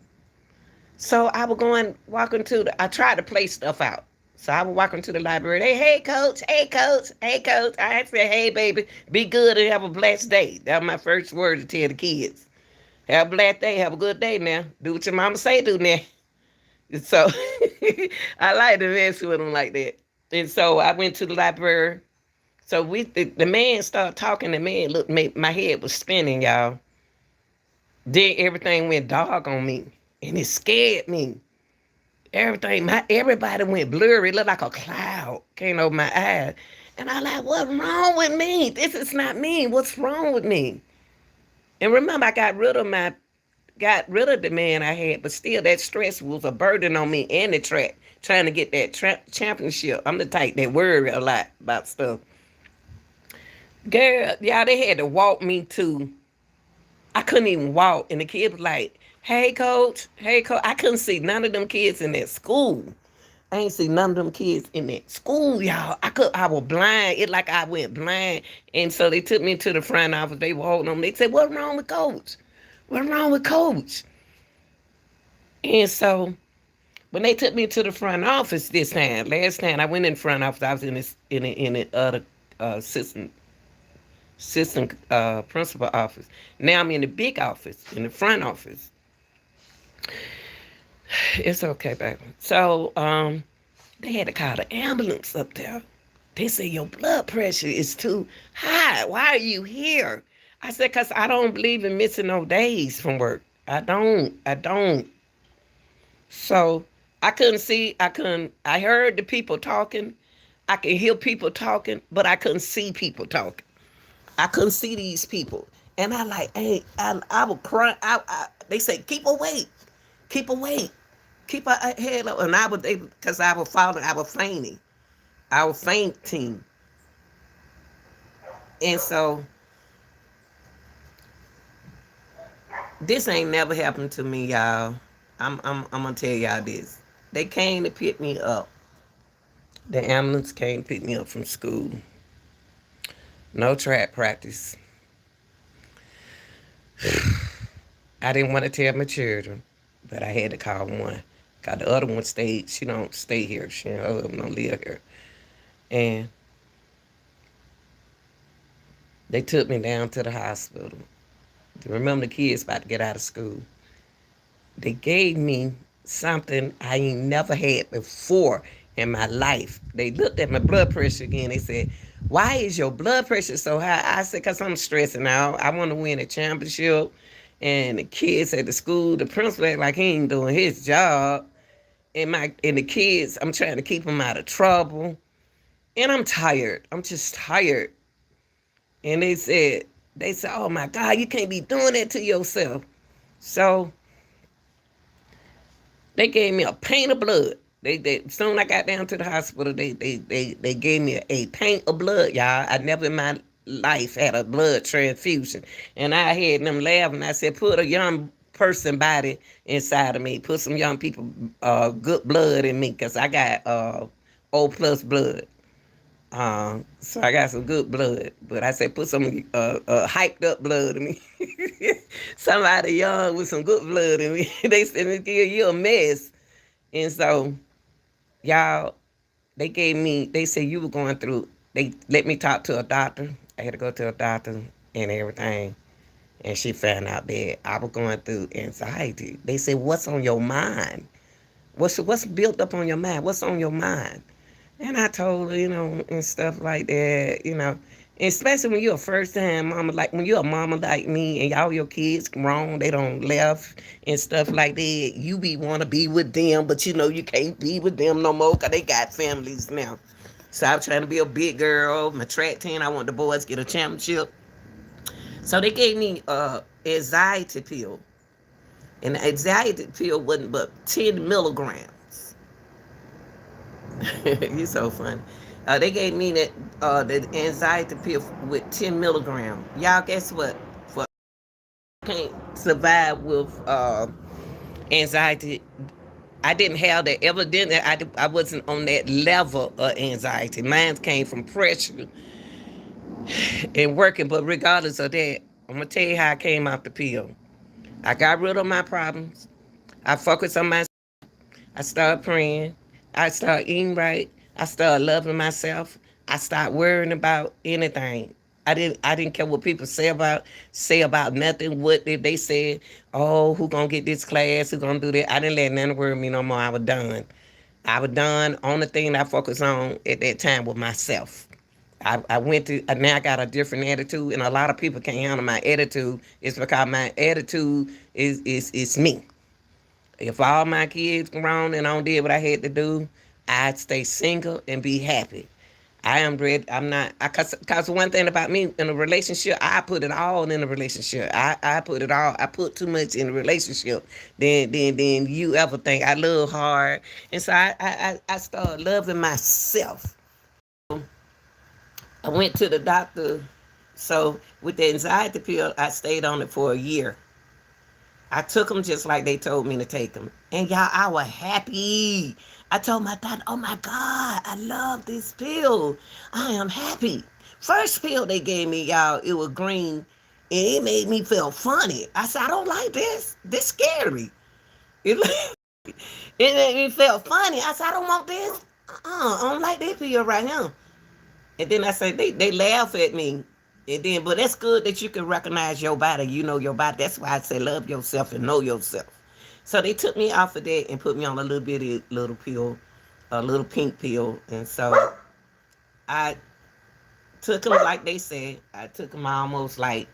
So I was going walking to the. I tried to play stuff out. So I was walking to the library. Hey, coach. Hey, coach. Hey, coach. I said, hey, baby, be good and have a blessed day. That was my first word to tell the kids. Have a blessed day. Have a good day now. Do what your mama say do now. So I like to mess with them like that. And so I went to the library. So the man started talking. The man looked, my head was spinning, y'all. Then everything went dark on me, and it scared me. Everybody went blurry. It looked like a cloud came over my eyes, and I like, what's wrong with me? This is not me. What's wrong with me? And remember, I got rid of the man I had, but still that stress was a burden on me and the track, trying to get that championship. I'm the type that worry a lot about stuff. Girl, yeah, they had to walk me to, I couldn't even walk. And the kid was like, hey, coach. Hey, coach. I couldn't see none of them kids in that school. I ain't see none of them kids in that school, y'all. I was blind. It like I went blind. And so they took me to the front office. They were holding on. They said, what's wrong with coach? What's wrong with coach? And so when they took me to the front office this time, last time I went in the front office, I was in the other assistant principal office. Now I'm in the big office, in the front office. It's okay, baby. So they had to call the ambulance up there. They said your blood pressure is too high. Why are you here? I said, because I don't believe in missing no days from work. I don't. So I couldn't see. I heard the people talking. I could hear people talking, but I couldn't see people talking. I couldn't see these people. And I like, hey, I would cry. They said, keep awake. Keep awake. Keep her head up. And I was able, because I was falling, I was fainting. I was fainting. And so this ain't never happened to me, y'all. I'm gonna tell y'all this. They came to pick me up. The ambulance came to pick me up from school. No track practice. I didn't want to tell my children, but I had to call one. Cause the other one stayed. She don't stay here. She don't live here. And they took me down to the hospital. Remember, the kids about to get out of school. They gave me something I ain't never had before in my life. They looked at my blood pressure again. They said, why is your blood pressure so high? I said, because I'm stressing out. I want to win a championship. And the kids at the school, the principal act like he ain't doing his job. And the kids, I'm trying to keep them out of trouble. And I'm tired. I'm just tired. And they said, oh my God, you can't be doing that to yourself. So they gave me a pint of blood. They soon I got down to the hospital, they gave me a pint of blood, y'all. I never in my life had a blood transfusion. And I had them laughing. I said, put a young person body inside of me. Put some young people good blood in me, because I got O plus blood. So I got some good blood, but I said put some hyped up blood in me. Somebody young with some good blood in me. They said you a mess. And so y'all, they said you were going through, they let me talk to a doctor. I had to go to a doctor and everything. And she found out that I was going through anxiety. They said, what's on your mind? What's built up on your mind? What's on your mind? And I told her, and stuff like that, especially when you're a first-time mama, like when you're a mama like me and all your kids grown, they don't left and stuff like that. You want to be with them, but you can't be with them no more because they got families now. So I was trying to be a big girl. My track team, I want the boys to get a championship. So they gave me anxiety pill. And the anxiety pill wasn't but 10 milligrams. You so funny. They gave me the anxiety pill with 10 milligram. Y'all, guess what? For can't survive with anxiety. I didn't have that. Evidently, I wasn't on that level of anxiety. Mine came from pressure and working. But regardless of that, I'm gonna tell you how I came off the pill. I got rid of my problems. I focused on my. I started praying. I started eating right. I started loving myself. I started worrying about anything. I didn't care what people say about nothing. What if they said, oh, who gonna get this class? Who gonna do that? I didn't let nothing worry me no more. I was done. I was done. Only thing I focused on at that time was myself. I went to now I got a different attitude, and a lot of people can't handle my attitude. It's because my attitude is me. If all my kids grown and I don't did what I had to do, I'd stay single and be happy. I am ready. I'm not. Cause one thing about me in a relationship, I put it all in a relationship. I put it all. I put too much in a relationship. Then you ever think I love hard, and so I started loving myself. I went to the doctor. So with the anxiety pill, I stayed on it for a year. I took them just like they told me to take them. And y'all, I was happy. I told my doctor, oh my God, I love this pill. I am happy. First pill they gave me, y'all, it was green. And it made me feel funny. I said, I don't like this. This scary. It, it made me feel funny. I said, I don't want this. I don't like this pill right here. And then I say they laugh at me. And then, but that's good that you can recognize your body. You know your body. That's why I say love yourself and know yourself. So they took me off of that and put me on a little bitty little pill, a little pink pill. And so I took them like they said. I took them almost like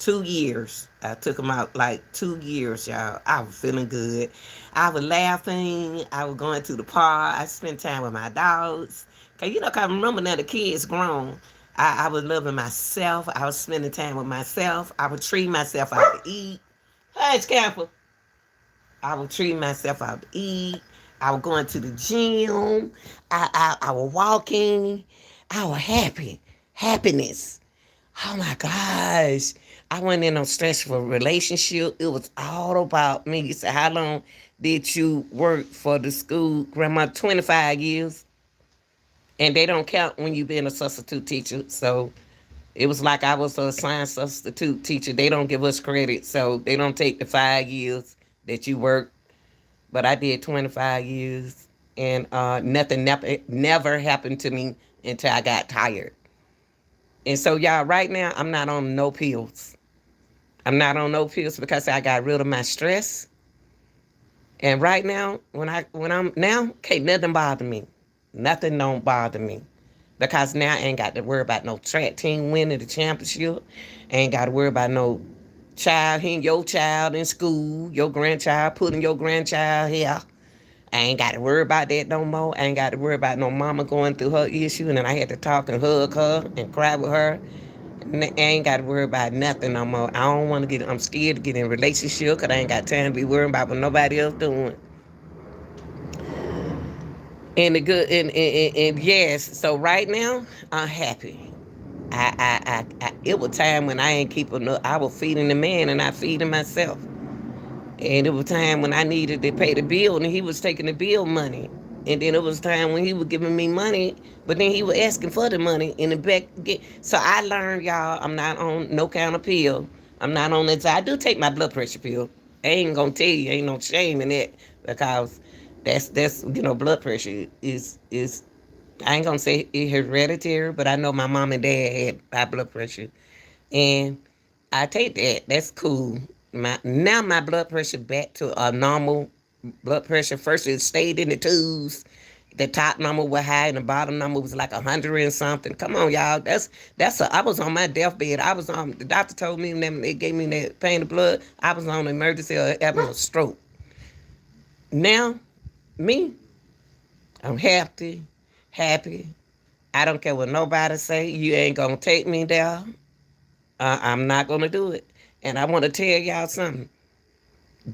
2 years. I took them out like 2 years, y'all. I was feeling good. I was laughing. I was going to the park. I spent time with my dogs. Cause you know, cause I remember now the kids grown. I was loving myself. I was spending time with myself. I would treat myself out to eat. Hey, Scamper. I would treat myself out to eat. I was going to the gym. I was walking. I was happy. Happiness. Oh my gosh. I wasn't in no stressful relationship. It was all about me. You said, how long did you work for the school? Grandma, 25 years. And they don't count when you've been a substitute teacher. So it was like I was a science substitute teacher. They don't give us credit. So they don't take the 5 years that you worked. But I did 25 years. And nothing never happened to me until I got tired. And so, y'all, right now, I'm not on no pills. I'm not on no pills because I got rid of my stress. And right now, when I'm now, can't nothing bother me. Nothing don't bother me. Because now I ain't got to worry about no track team winning the championship. I ain't got to worry about no child, hitting your child in school, your grandchild, putting your grandchild here. I ain't got to worry about that no more. I ain't got to worry about no mama going through her issue and then I had to talk and hug her and cry with her. I ain't got to worry about nothing no more. I don't want to I'm scared to get in a relationship because I ain't got time to be worrying about what nobody else doing. And the good, and yes, so right now, I'm happy. It was time when I ain't keeping up. I was feeding the man and I feeding myself. And it was time when I needed to pay the bill and he was taking the bill money. And then it was time when he was giving me money, but then he was asking for the money in the back. So I learned, y'all, I'm not on no kind of pill. I'm not on that. I do take my blood pressure pill. I ain't gonna tell you, ain't no shame in that because that's blood pressure is I ain't gonna say it hereditary, but I know my mom and dad had high blood pressure, and I take that. That's cool. Now my blood pressure back to a normal blood pressure. First it stayed in the twos. The top number was high and the bottom number was like 100 and something. Come on, y'all. I was on my deathbed. The doctor told me that they gave me that pain of blood. I was on emergency or having a stroke. Now, me, I'm happy. I don't care what nobody say. You ain't gonna take me there. I'm not gonna do it. And I want to tell y'all something.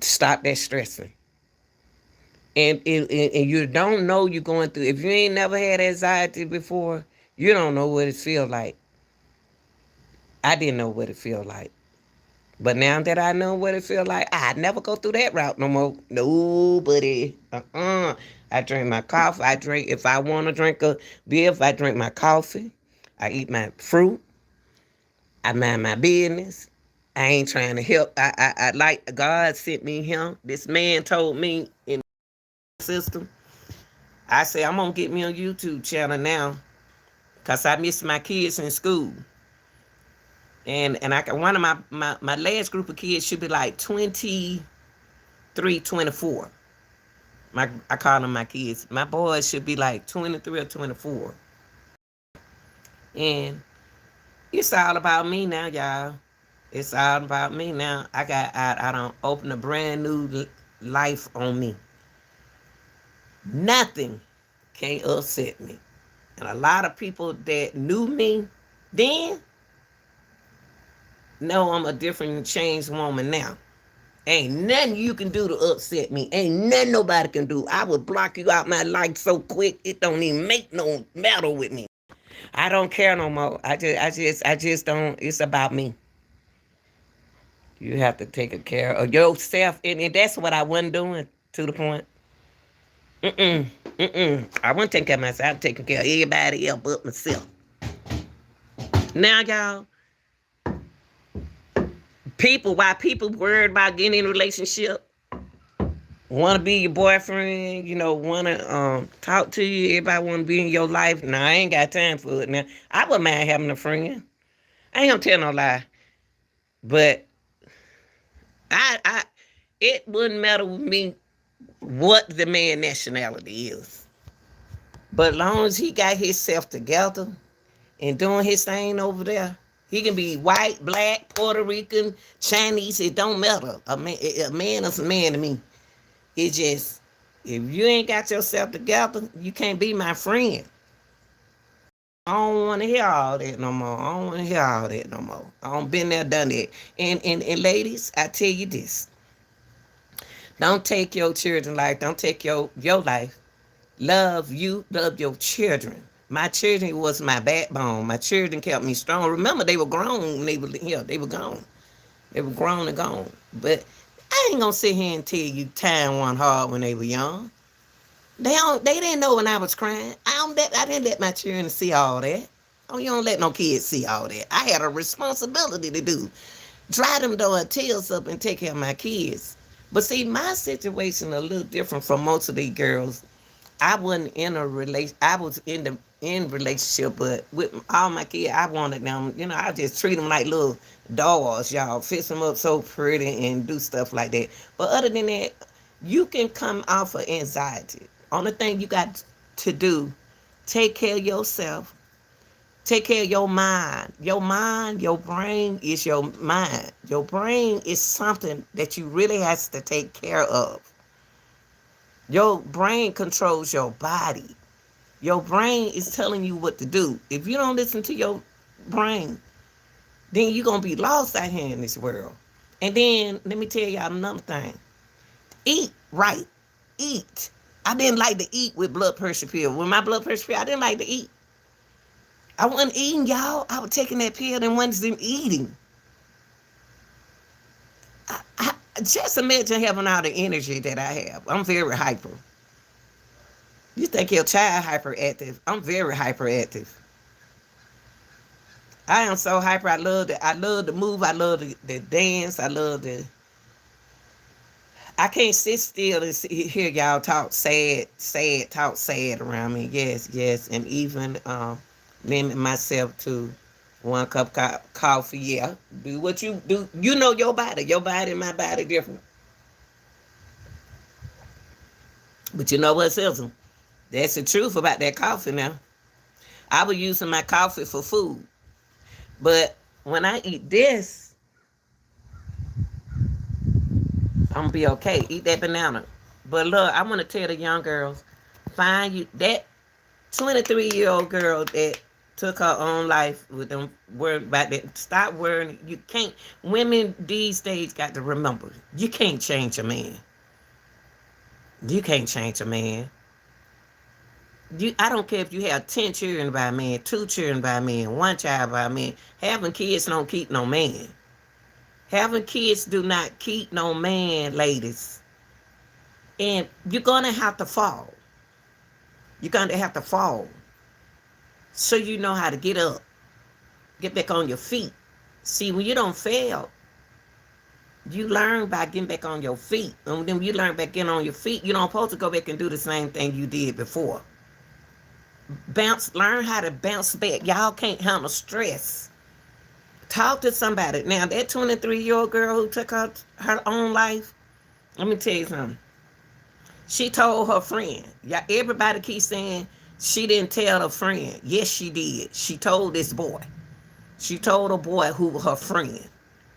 Stop that stressing. And you don't know you're going through. If you ain't never had anxiety before, you don't know what it feels like. I didn't know what it feel like. But now that I know what it feel like, I never go through that route no more. Nobody. I drink my coffee. I drink, if I want to drink a beer, if I drink my coffee, I eat my fruit. I mind my business. I ain't trying to help. I like God sent me him. This man told me in the system. I say I'm gonna get me a YouTube channel now, cause I miss my kids in school. And I can, one of my last group of kids should be like 23, 24. I call them my kids. My boys should be like 23 or 24. And it's all about me now, y'all. It's all about me now. I don't open a brand new life on me. Nothing can upset me. And a lot of people that knew me then know I'm a different changed woman now. Ain't nothing you can do to upset me. Ain't nothing nobody can do. I would block you out my life so quick it don't even make no matter with me. I don't care no more. I just don't. It's about me. You have to take care of yourself, and that's what I wasn't doing to the point. I wasn't taking care of myself. I'm taking care of everybody else but myself. Now, y'all, why people worried about getting in a relationship, want to be your boyfriend, want to talk to you, everybody want to be in your life. Nah, I ain't got time for it now. I wouldn't mind having a friend. I ain't gonna tell no lie. But I it wouldn't matter with me what the man nationality is. But as long as he got himself together and doing his thing over there, he can be white, black, Puerto Rican, Chinese. It don't matter. A man is a man to me. It just, if you ain't got yourself together, you can't be my friend. I don't want to hear all that no more. I don't want to hear all that no more. I don't been there, done that. And ladies, I tell you this. Don't take your children's life. Don't take your life. Love you. Love your children. My children was my backbone. My children kept me strong. Remember, they were grown when they were here. They were gone. They were grown and gone. But I ain't gonna sit here and tell you time went hard when they were young. They didn't know when I was crying. I didn't let my children see all that. Oh, you don't let no kids see all that. I had a responsibility to do. Dry them door tears up and take care of my kids. But see, my situation a little different from most of these girls. I wasn't in a relation. I was in relationship, but with all my kids, I wanted them. I just treat them like little dolls, y'all. Fix them up so pretty and do stuff like that. But other than that, you can come off of anxiety. Only thing you got to do, take care of yourself. Take care of your mind. Your mind, your brain is your mind. Your brain is something that you really has to take care of. Your brain controls your body. Your brain is telling you what to do. If you don't listen to your brain, then you're going to be lost out here in this world. And then, let me tell y'all another thing. Eat right. Eat. I didn't like to eat with blood pressure pill. With my blood pressure pill, I didn't like to eat. I wasn't eating, y'all. I was taking that pill and wasn't eating. Just imagine having all the energy that I have. I'm very hyper. You think your child hyperactive? I'm very hyperactive. I am so hyper. I love to move. I love the dance. I can't sit still and hear y'all talk talk sad around me. Yes, yes, and even limit myself to one cup of coffee. Yeah, do what you do. You know your body. Your body and my body different. But you know what, Sizzle? That's the truth about that coffee now. I was using my coffee for food. But when I eat this, I'm gonna be okay. Eat that banana. But look, I want to tell the young girls, find you that 23-year-old girl that took her own life with them worried about that. Stop worrying. You can't. Women these days got to remember, you can't change a man. You can't change a man. I don't care if you have 10 children by a man, 2 children by a man, 1 child by a man. Having kids don't keep no man. Having kids do not keep no man, ladies. And you're gonna have to fall. You're gonna have to fall. So you know how to get up. Get back on your feet. See, when you don't fail, you learn by getting back on your feet. And then when you learn back getting on your feet, you don't supposed to go back and do the same thing you did before. Learn how to bounce back. Y'all can't handle stress. Talk to somebody. Now, that 23-year-old girl who took her own life, let me tell you something. She told her friend. Yeah, everybody keeps saying she didn't tell her friend. Yes, she did. She told this boy. She told a boy who was her friend.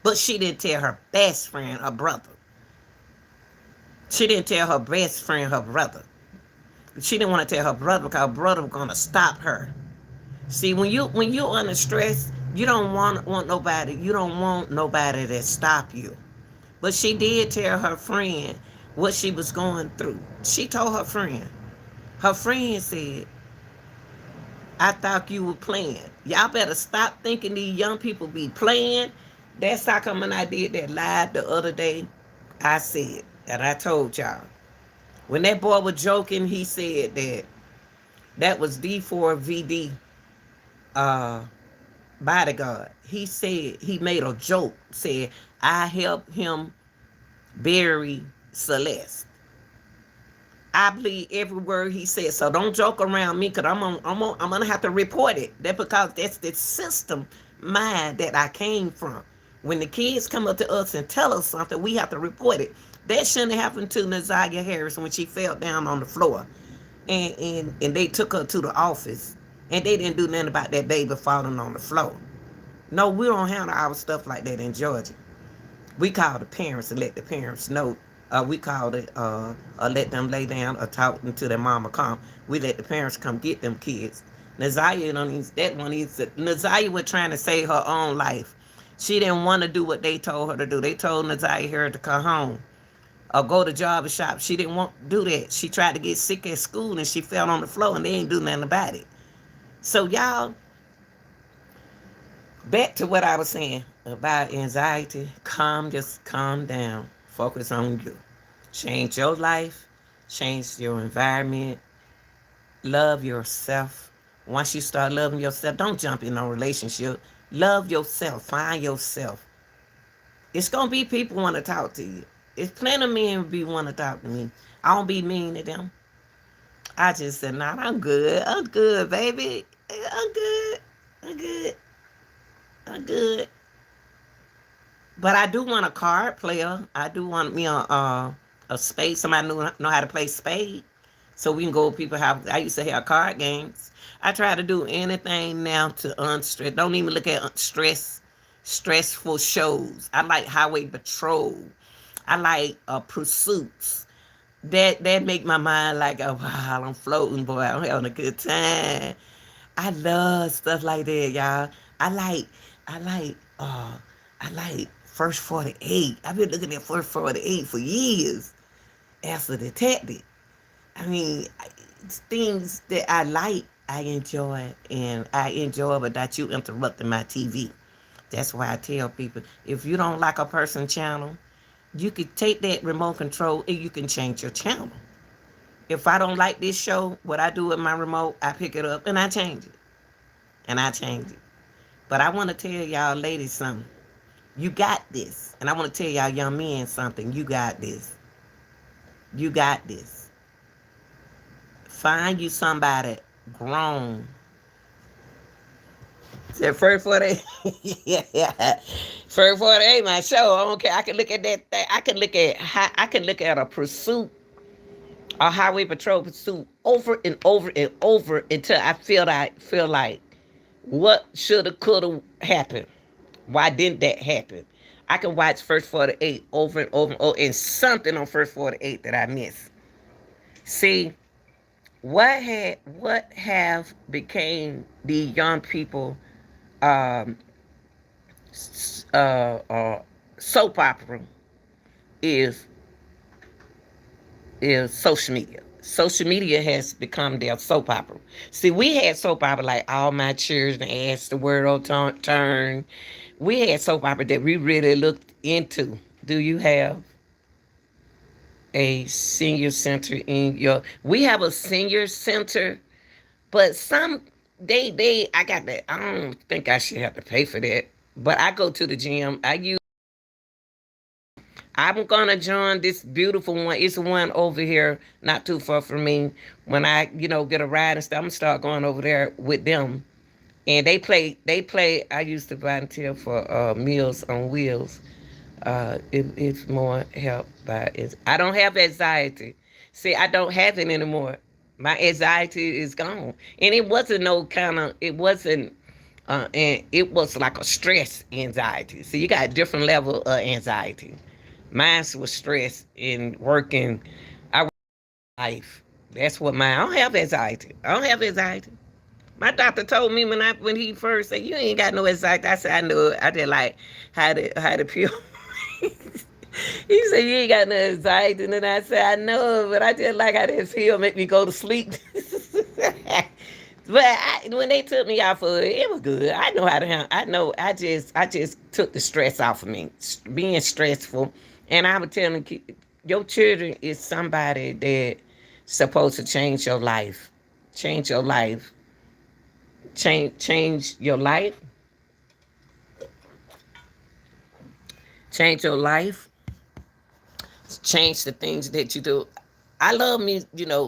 But she didn't tell her best friend, her brother. She didn't tell her best friend, her brother. She didn't want to tell her brother because her brother was gonna stop her. See, when you're under stress, you don't want nobody. You don't want nobody to stop you. But she did tell her friend what she was going through. She told her friend. Her friend said, "I thought you were playing. Y'all better stop thinking these young people be playing." That's how come when I did that live the other day, I said, and I told y'all. When that boy was joking, he said that was D4VD uh, bodyguard. He said, he made a joke, said, I helped him bury Celeste. I believe every word he said. So don't joke around me because I'm gonna have to report it. That's because that's the system mind that I came from. When the kids come up to us and tell us something, we have to report it. That shouldn't have happened to Nazaria Harris when she fell down on the floor. And they took her to the office. And they didn't do nothing about that baby falling on the floor. No, we don't handle our stuff like that in Georgia. We call the parents and let the parents know. We called it let them lay down or talk until their mama come. We let the parents come get them kids. Nazaria Nazaria was trying to save her own life. She didn't want to do what they told her to do. They told Nazaria here to come home or go to job shop. She didn't want to do that. She tried to get sick at school and she fell on the floor and they ain't do nothing about it. So y'all, back to what I was saying about anxiety. Just calm down. Focus on you. Change your life. Change your environment. Love yourself. Once you start loving yourself, don't jump in a relationship. Love yourself. Find yourself. It's gonna be people want to talk to you. It's plenty of men be want to talk to me. I don't be mean to them. I just said, nah, I'm good. I'm good, baby. I'm good. I'm good. I'm good. But I do want a card player. I do want me a spade. Somebody know how to play spade. So we can go to people's house. I used to have card games. I try to do anything now to unstress. Don't even look at stressful shows. I like Highway Patrol. I like Pursuits. That make my mind like, oh, wow, I'm floating, boy. I'm having a good time. I love stuff like that, y'all. I like, I like, uh, I like First 48. I've been looking at First 48 for years as a detective. I mean, it's things that I like, I enjoy, and I enjoy without you interrupting my TV. That's why I tell people, if you don't like a person's channel, you can take that remote control and you can change your channel. If I don't like this show, what I do with my remote, I pick it up and I change it. And I change it. But I want to tell y'all ladies something. You got this. And I want to tell y'all young men something. You got this. You got this. Find you somebody grown. Said first 48. Yeah. First 48, my show. I don't care. I can look at that thing. I can look at a pursuit, a highway patrol pursuit over and over and over until I feel like what shoulda coulda happened. Why didn't that happen? I can watch First 48 over and over and over, and something on First 48 that I missed. See, what have became the young people um, uh, uh, soap opera is is social media. Social media has become their soap opera. See, we had soap opera like All My Children, As the World Turn. We had soap opera that we really looked into. Do you have a senior center in your? We have a senior center, but some they I got that. I don't think I should have to pay for that. But I go to the gym. I'm gonna join this beautiful one. It's one over here, not too far from me. When I, get a ride and stuff, I'm gonna start going over there with them. And they play. I used to volunteer for Meals on Wheels. It's more help by it. I don't have anxiety. See, I don't have it anymore. My anxiety is gone, and it wasn't no kind of. It wasn't. And it was like a stress anxiety. So you got a different level of anxiety. Mine was stress in working. I work life. That's what mine. I don't have anxiety. I don't have anxiety. My doctor told me when he first said you ain't got no anxiety. I said I knew it. I just like how to pill. He said you ain't got no anxiety, and then I said I know it, but I just like how this pill make me go to sleep. But when they took me out for it, it was good. I know how to handle. I know. I just took the stress off of me. Being stressful, and I would tell them, your children is somebody that supposed to change your life, change your life, change your life, change your life, change the things that you do. I love me,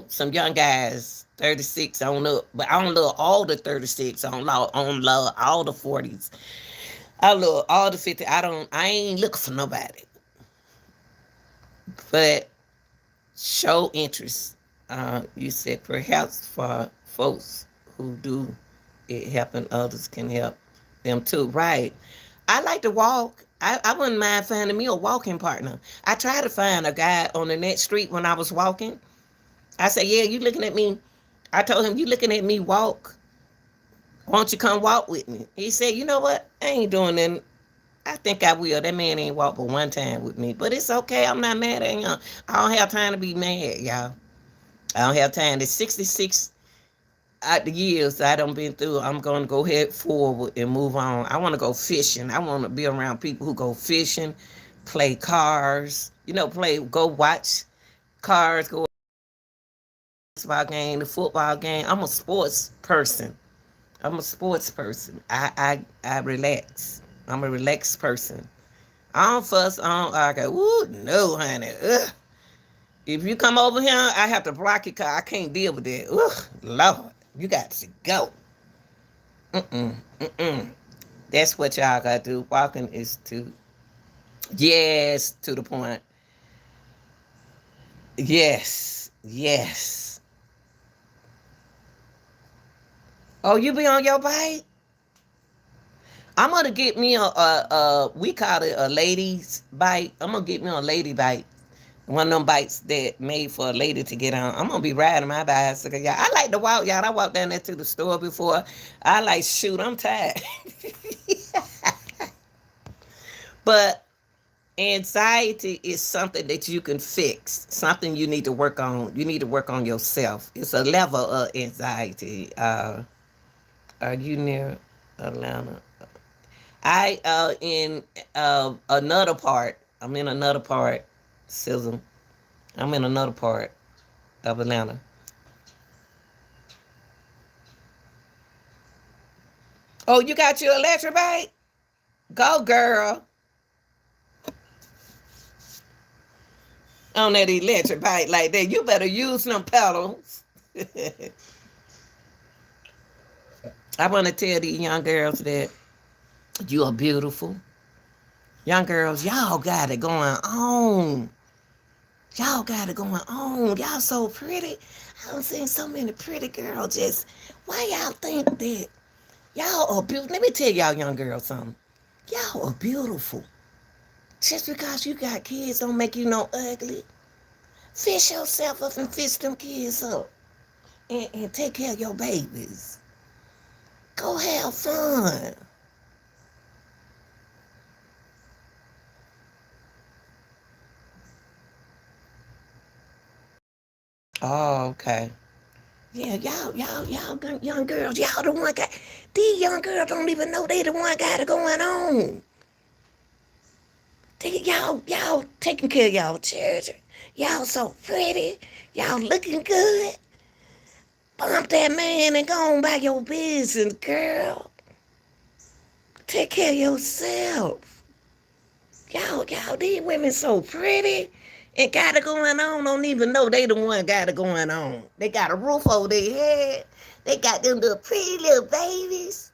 some young guys, 36 on up, but I don't love all the 36. I don't love all the 40s. I love all the 50. I ain't looking for nobody. But show interest. You said perhaps for folks who do it helping others can help them too. Right. I like to walk. I wouldn't mind finding me a walking partner. I tried to find a guy on the next street when I was walking. I said, yeah, you looking at me. I told him, you looking at me walk. Why don't you come walk with me? He said, you know what? I ain't doing that. I think I will. That man ain't walked but one time with me. But it's okay. I'm not mad at him. I don't have time to be mad, y'all. I don't have time. There's 66 out the years I done been through. I'm going to go head forward and move on. I want to go fishing. I want to be around people who go fishing, play cars, go watch cars, go basketball game, the football game. I'm a sports person. I'm a sports person. I relax. I'm a relaxed person. I don't fuss. I don't argue. Ooh, no, honey. Ugh. If you come over here, I have to block you because I can't deal with that. Ugh, Lord, you got to go. Mm-mm, mm-mm. That's what y'all got to do. Walking is yes, to the point. Yes, yes. Oh, you be on your bike? I'm gonna get me we call it a lady's bike. I'm gonna get me a lady bike. One of them bikes that made for a lady to get on. I'm gonna be riding my bicycle, y'all. I like to walk, y'all. I walked down there to the store before. I like shoot. I'm tired, but anxiety is something that you can fix. Something you need to work on. You need to work on yourself. It's a level of anxiety. Are you near Atlanta? I in another part. I'm in another part. Sizzle. I'm in another part of Atlanta. Oh, you got your electric bike? Go, girl. On that electric bike like that. You better use them pedals. I want to tell these young girls that you are beautiful. Young girls, y'all got it going on. Y'all got it going on. Y'all so pretty. I've seen so many pretty girls just. Why y'all think that? Y'all are beautiful. Let me tell y'all young girls something. Y'all are beautiful. Just because you got kids don't make you no ugly. Fish yourself up and fish them kids up. And take care of your babies. Go have fun. Oh, okay. Yeah, young girls, y'all the one got, these young girls don't even know they the one got it going on. Y'all taking care of y'all children. Y'all so pretty. Y'all looking good. Bump that man and go on by your business, girl. Take care of yourself. These women so pretty and got it going on. Don't even know they the one got it going on. They got a roof over their head. They got them little pretty little babies.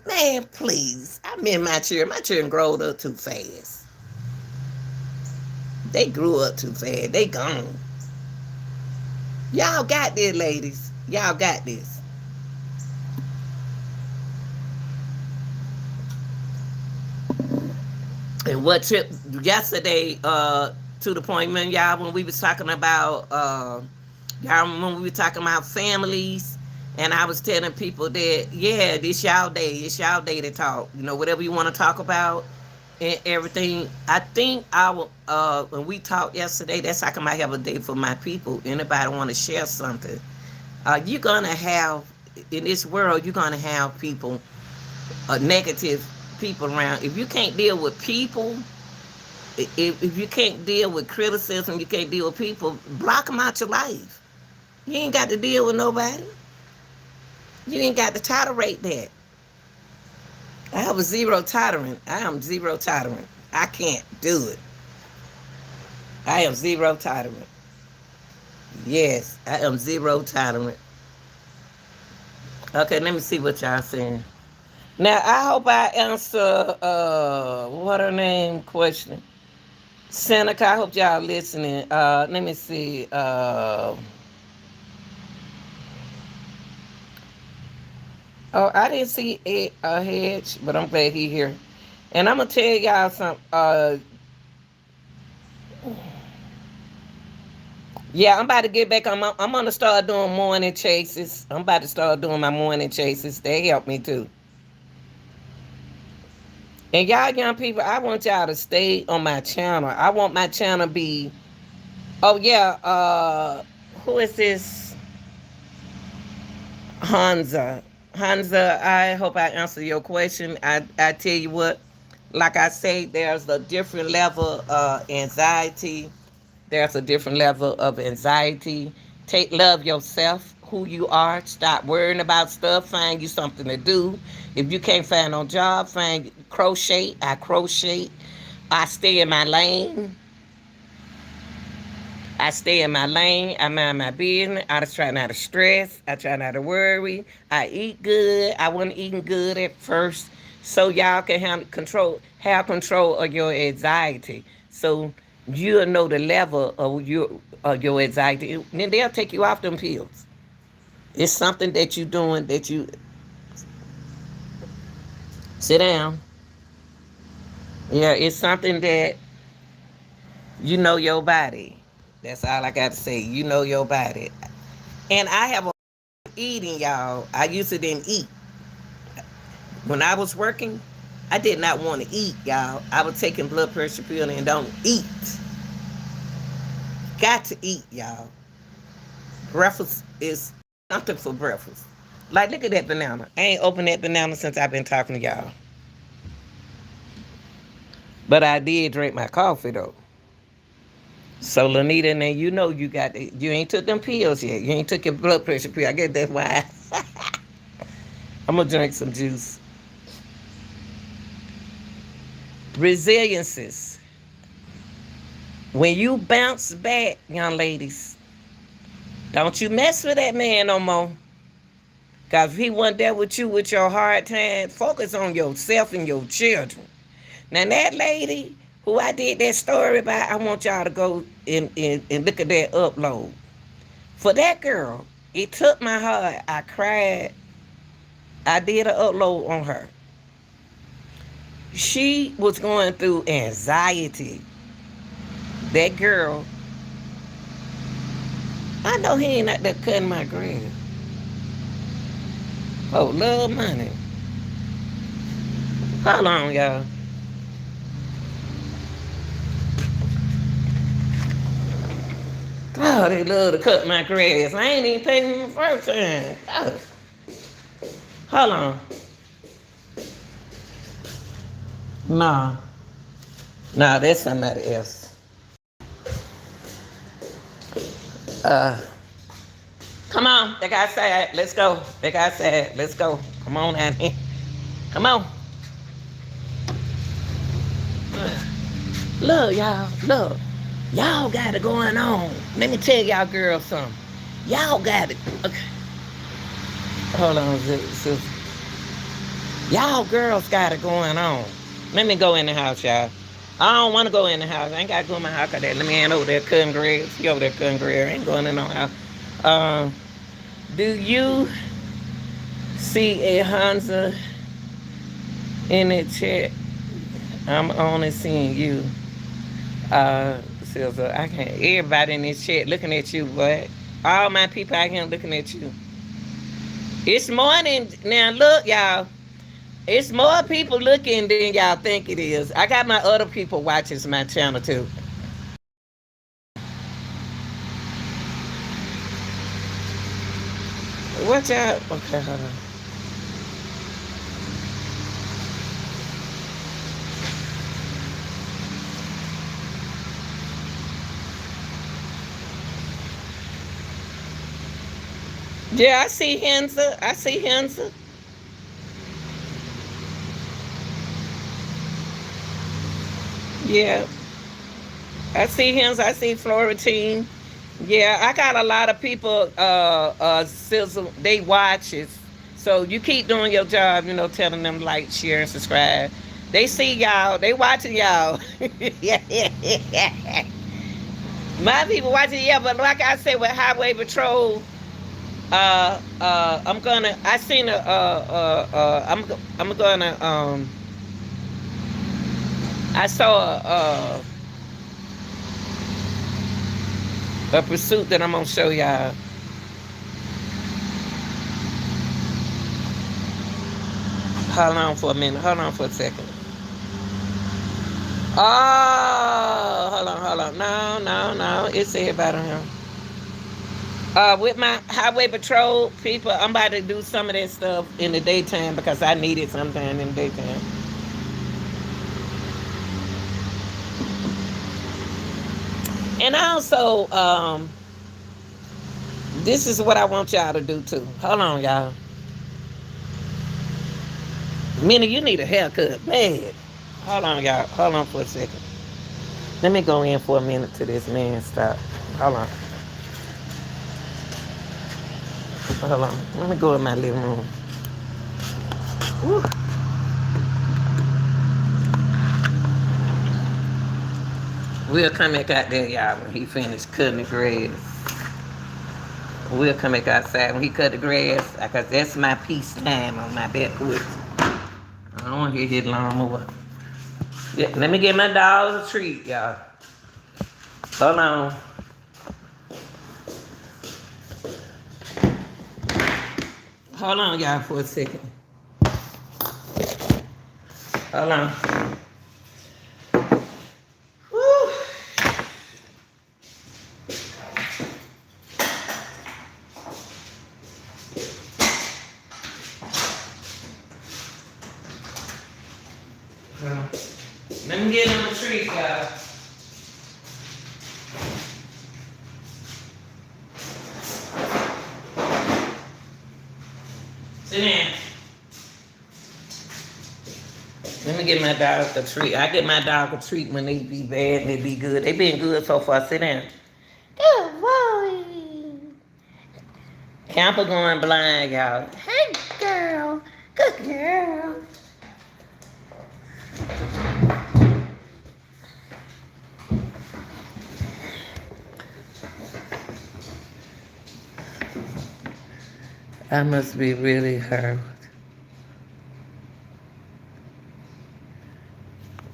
Man, please. I mean my children. My children growed up too fast. They grew up too fast. They gone. Y'all got this, ladies. Y'all got this. And what trip yesterday, to the point, man, y'all, when we was talking about, y'all, when we were talking about families, and I was telling people that, yeah, this y'all day, it's y'all day to talk. You know, whatever you want to talk about and everything. I think when we talked yesterday, that's like I might have a day for my people. Anybody want to share something? You're gonna have in this world, you're gonna have people, negative people around. If you can't deal with people, if you can't deal with criticism, you can't deal with people, block them out your life. You ain't got to deal with nobody. You ain't got to tolerate that. I have a zero tolerant. I am zero tolerant. I can't do it. I am zero tolerant. Yes, I am zero tolerant. Okay, let me see what y'all saying. Now I hope I answer what her name question. Seneca, I hope y'all listening. Let me see. Oh, I didn't see a hedge, but I'm glad he here. And I'm gonna tell y'all something. Yeah, I'm about to get back on. I'm gonna start doing morning chases. I'm about to start doing my morning chases. They help me too. And y'all young people, I want y'all to stay on my channel. I want my channel be. Oh yeah. Who is this? Hansa. Hansa, I hope I answer your question. I tell you what, like I say, there's a different level of anxiety. There's a different level of anxiety. Love yourself, who you are. Stop worrying about stuff. Find you something to do. If you can't find no job, find crochet. I crochet. I stay in my lane. I stay in my lane. I mind my business. I just try not to stress. I try not to worry. I eat good. I wasn't eating good at first. So y'all can have control of your anxiety. So you'll know the level of your anxiety. Then they'll take you off them pills. It's something that you're doing that you sit down. Yeah, it's something that you know your body. That's all I got to say. You know your body. And I have a eating, y'all. I used to didn't eat. When I was working, I did not want to eat, y'all. I was taking blood pressure pill and don't eat. Got to eat, y'all. Breakfast is something for breakfast. Like, look at that banana. I ain't opened that banana since I've been talking to y'all. But I did drink my coffee, though. So, Lenita, now you know you ain't took them pills yet. You ain't took your blood pressure pill. I guess that's why I'm going to drink some juice. Resiliences. When you bounce back, young ladies, don't you mess with that man no more. Because if he wasn't there with you with your hard time, focus on yourself and your children. Now, that lady who I did that story about, I want y'all to go and look at that upload. For that girl, it took my heart. I cried. I did an upload on her. She was going through anxiety. That girl, I know he ain't out there cutting my grass. Oh, love money. Hold on, y'all. Oh, they love to cut my grass. I ain't even paid them the first time. Oh, hold on. Nah. Nah, that's somebody else. Uh, Come on. They got sad. Let's go. They got sad. Let's go. Come on out here. Come on. Look, y'all. Look. Y'all got it going on. Let me tell y'all girls something. Y'all got it. Okay. Hold on, sis. Y'all girls got it going on. Let me go in the house, y'all. I don't want to go in the house. I ain't got to go in my house. Cause let me hand over there cutting grass. He over there cutting grass. I ain't going in no house. Do you see a Hansa in the chat? I'm only seeing you. Silver. I can't. Everybody in this chat looking at you, but all my people out here looking at you. It's more than now. Look, y'all. It's more people looking than y'all think it is. I got my other people watching my channel too. Watch out. Okay, hold on. Yeah, I see Hensa. I see Hensa. Yeah, I see Hensa. I see Florentine. Yeah, I got a lot of people. Sizzle. They watches. So you keep doing your job. You know, telling them like, share, and subscribe. They see y'all. They watching y'all. Yeah, yeah, yeah. My people watching. Yeah, but like I said, with Highway Patrol. I'm gonna. I seen I'm gonna. I saw a pursuit that I'm gonna show y'all. Hold on for a minute. Hold on for a second. Oh, hold on. No, no, no. It's everybody on here. With my highway patrol people, I'm about to do some of that stuff in the daytime because I need it sometime in the daytime. And also, this is what I want y'all to do too. Hold on, y'all. Minnie, you need a haircut, bad. Hold on, y'all. Hold on for a second. Let me go in for a minute to this man stop. Hold on. Hold on. Let me go in my living room. Woo. We'll come back out there, y'all, when he finished cutting the grass. We'll come back outside when he cut the grass, because that's my peace time on my backwood. I don't want to hear his lawnmower. Yeah, let me get my dogs a treat, y'all. Hold on. Hold on, y'all, for a second. Hold on. Woo. Let me get him a treat, y'all. Sit down. Let me get my dog a treat. I get my dog a treat when they be bad and they be good. They been good so far. Sit down. Good boy. Camper going blind, y'all. Hey, girl. Good girl. I must be really hurt.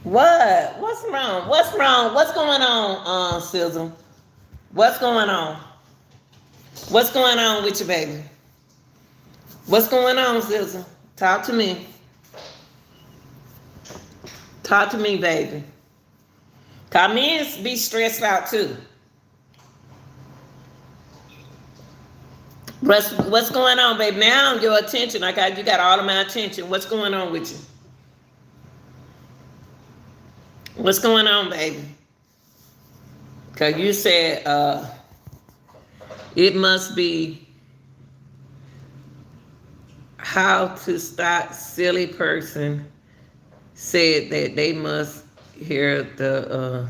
What? What's wrong? What's wrong? What's going on, Sizzle? What's going on? What's going on with you, baby? What's going on, Sizzle? Talk to me. Talk to me, baby. Cause men be stressed out too. What's going on, baby? Now your attention. You got all of my attention. What's going on with you? What's going on, baby? Cause you said it must be how to stop silly person said that they must hear the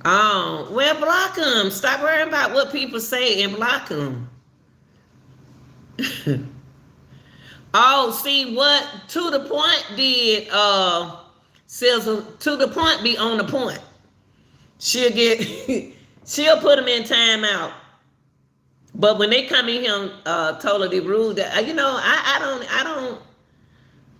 oh, well, block them. Stop worrying about what people say and block them. Oh, see what to the point did Sizzle to the point be on the point. She'll get she'll put them in timeout. But when they come in here totally rude, I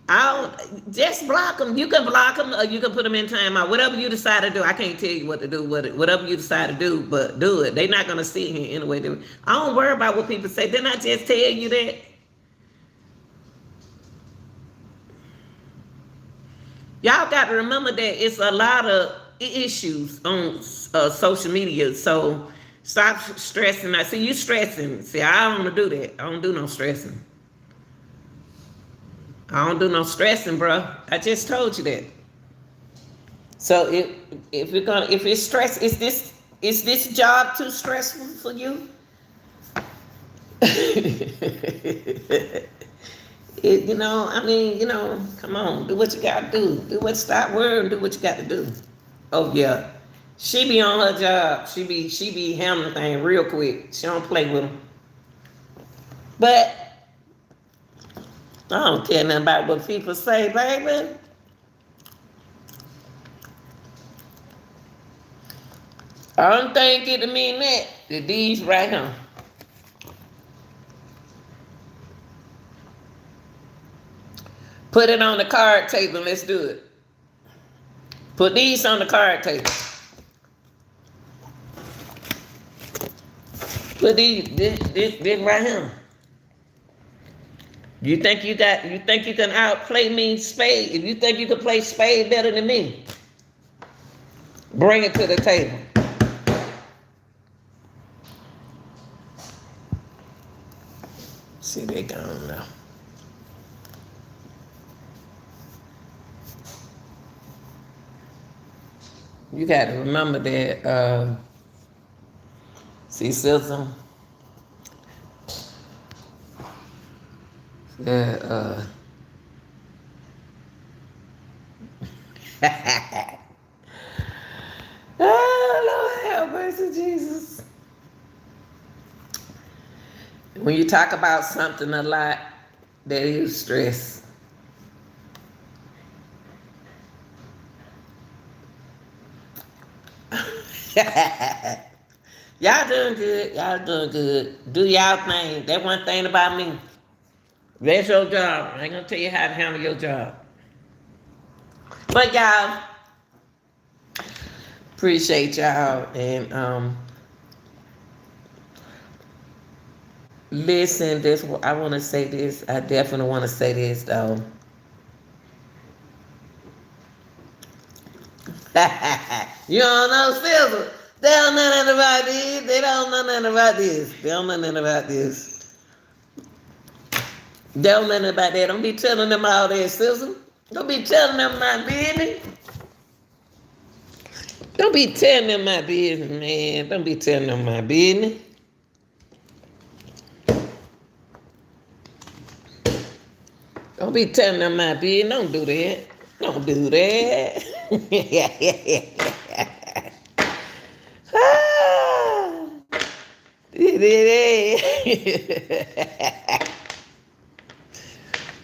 don't just block them. You can block them or you can put them in timeout. Whatever you decide to do, I can't tell you what to do with it. Whatever you decide to do, but do it. They're not gonna sit here anyway. I don't worry about what people say. Didn't I just tell you that? Y'all got to remember that it's a lot of issues on social media. So stop stressing. I see you stressing. See, I don't want to do that. I don't do no stressing. I don't do no stressing, bro. I just told you that. So if it's stress, is this job too stressful for you? Come on, do what you got to do. Stop worrying, do what you got to do. Oh yeah, she be on her job. She be handling things real quick. She don't play with them. But I don't care nothing about what people say, baby. I don't think it mean that. These right here. Put it on the card table. Let's do it. Put these on the card table. Put this right here. You think you can outplay me, Spade? If you think you can play Spade better than me, bring it to the table. See, they gone now. You got to remember that, see, Sizzle, that, oh, Lord have mercy, Jesus. When you talk about something a lot, that is stress. Y'all doing good. Y'all doing good. Do y'all thing. That one thing about me. That's your job. I ain't gonna tell you how to handle your job. But y'all, appreciate y'all and listen. This I want to say this. I definitely want to say this though. You don't know Silver. They don't know nothing about this. They don't know nothing about this. They don't know nothing about this. They don't know nothing about that. Don't be telling them all that, Silver. Don't be telling them my business. Don't be telling them my business, man. Don't be telling them my business. Don't be telling them my business. Don't do that. Don't do that.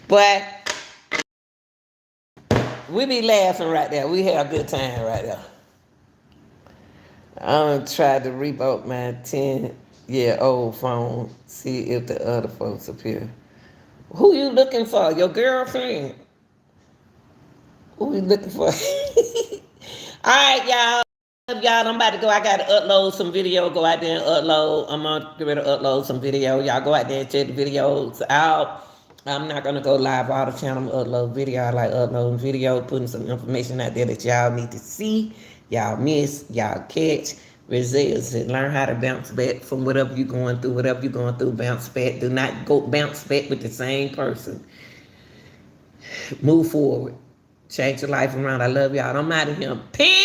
But we be laughing right there. We have a good time right there. I'm trying to reboot my 10-year-old phone, see if the other folks appear. Who you looking for? Your girlfriend? Who you looking for? All right, y'all. Y'all, I'm about to go. I got to upload some video. Go out there and upload. I'm going to get ready to upload some video. Y'all go out there and check the videos out. I'm not going to go live all the time. I'm going to upload video. I like uploading video, putting some information out there that y'all need to see. Y'all miss. Y'all catch. Resilience and learn how to bounce back from whatever you're going through. Whatever you're going through, bounce back. Do not go bounce back with the same person. Move forward. Change your life around. I love y'all. I'm out of here. Peace.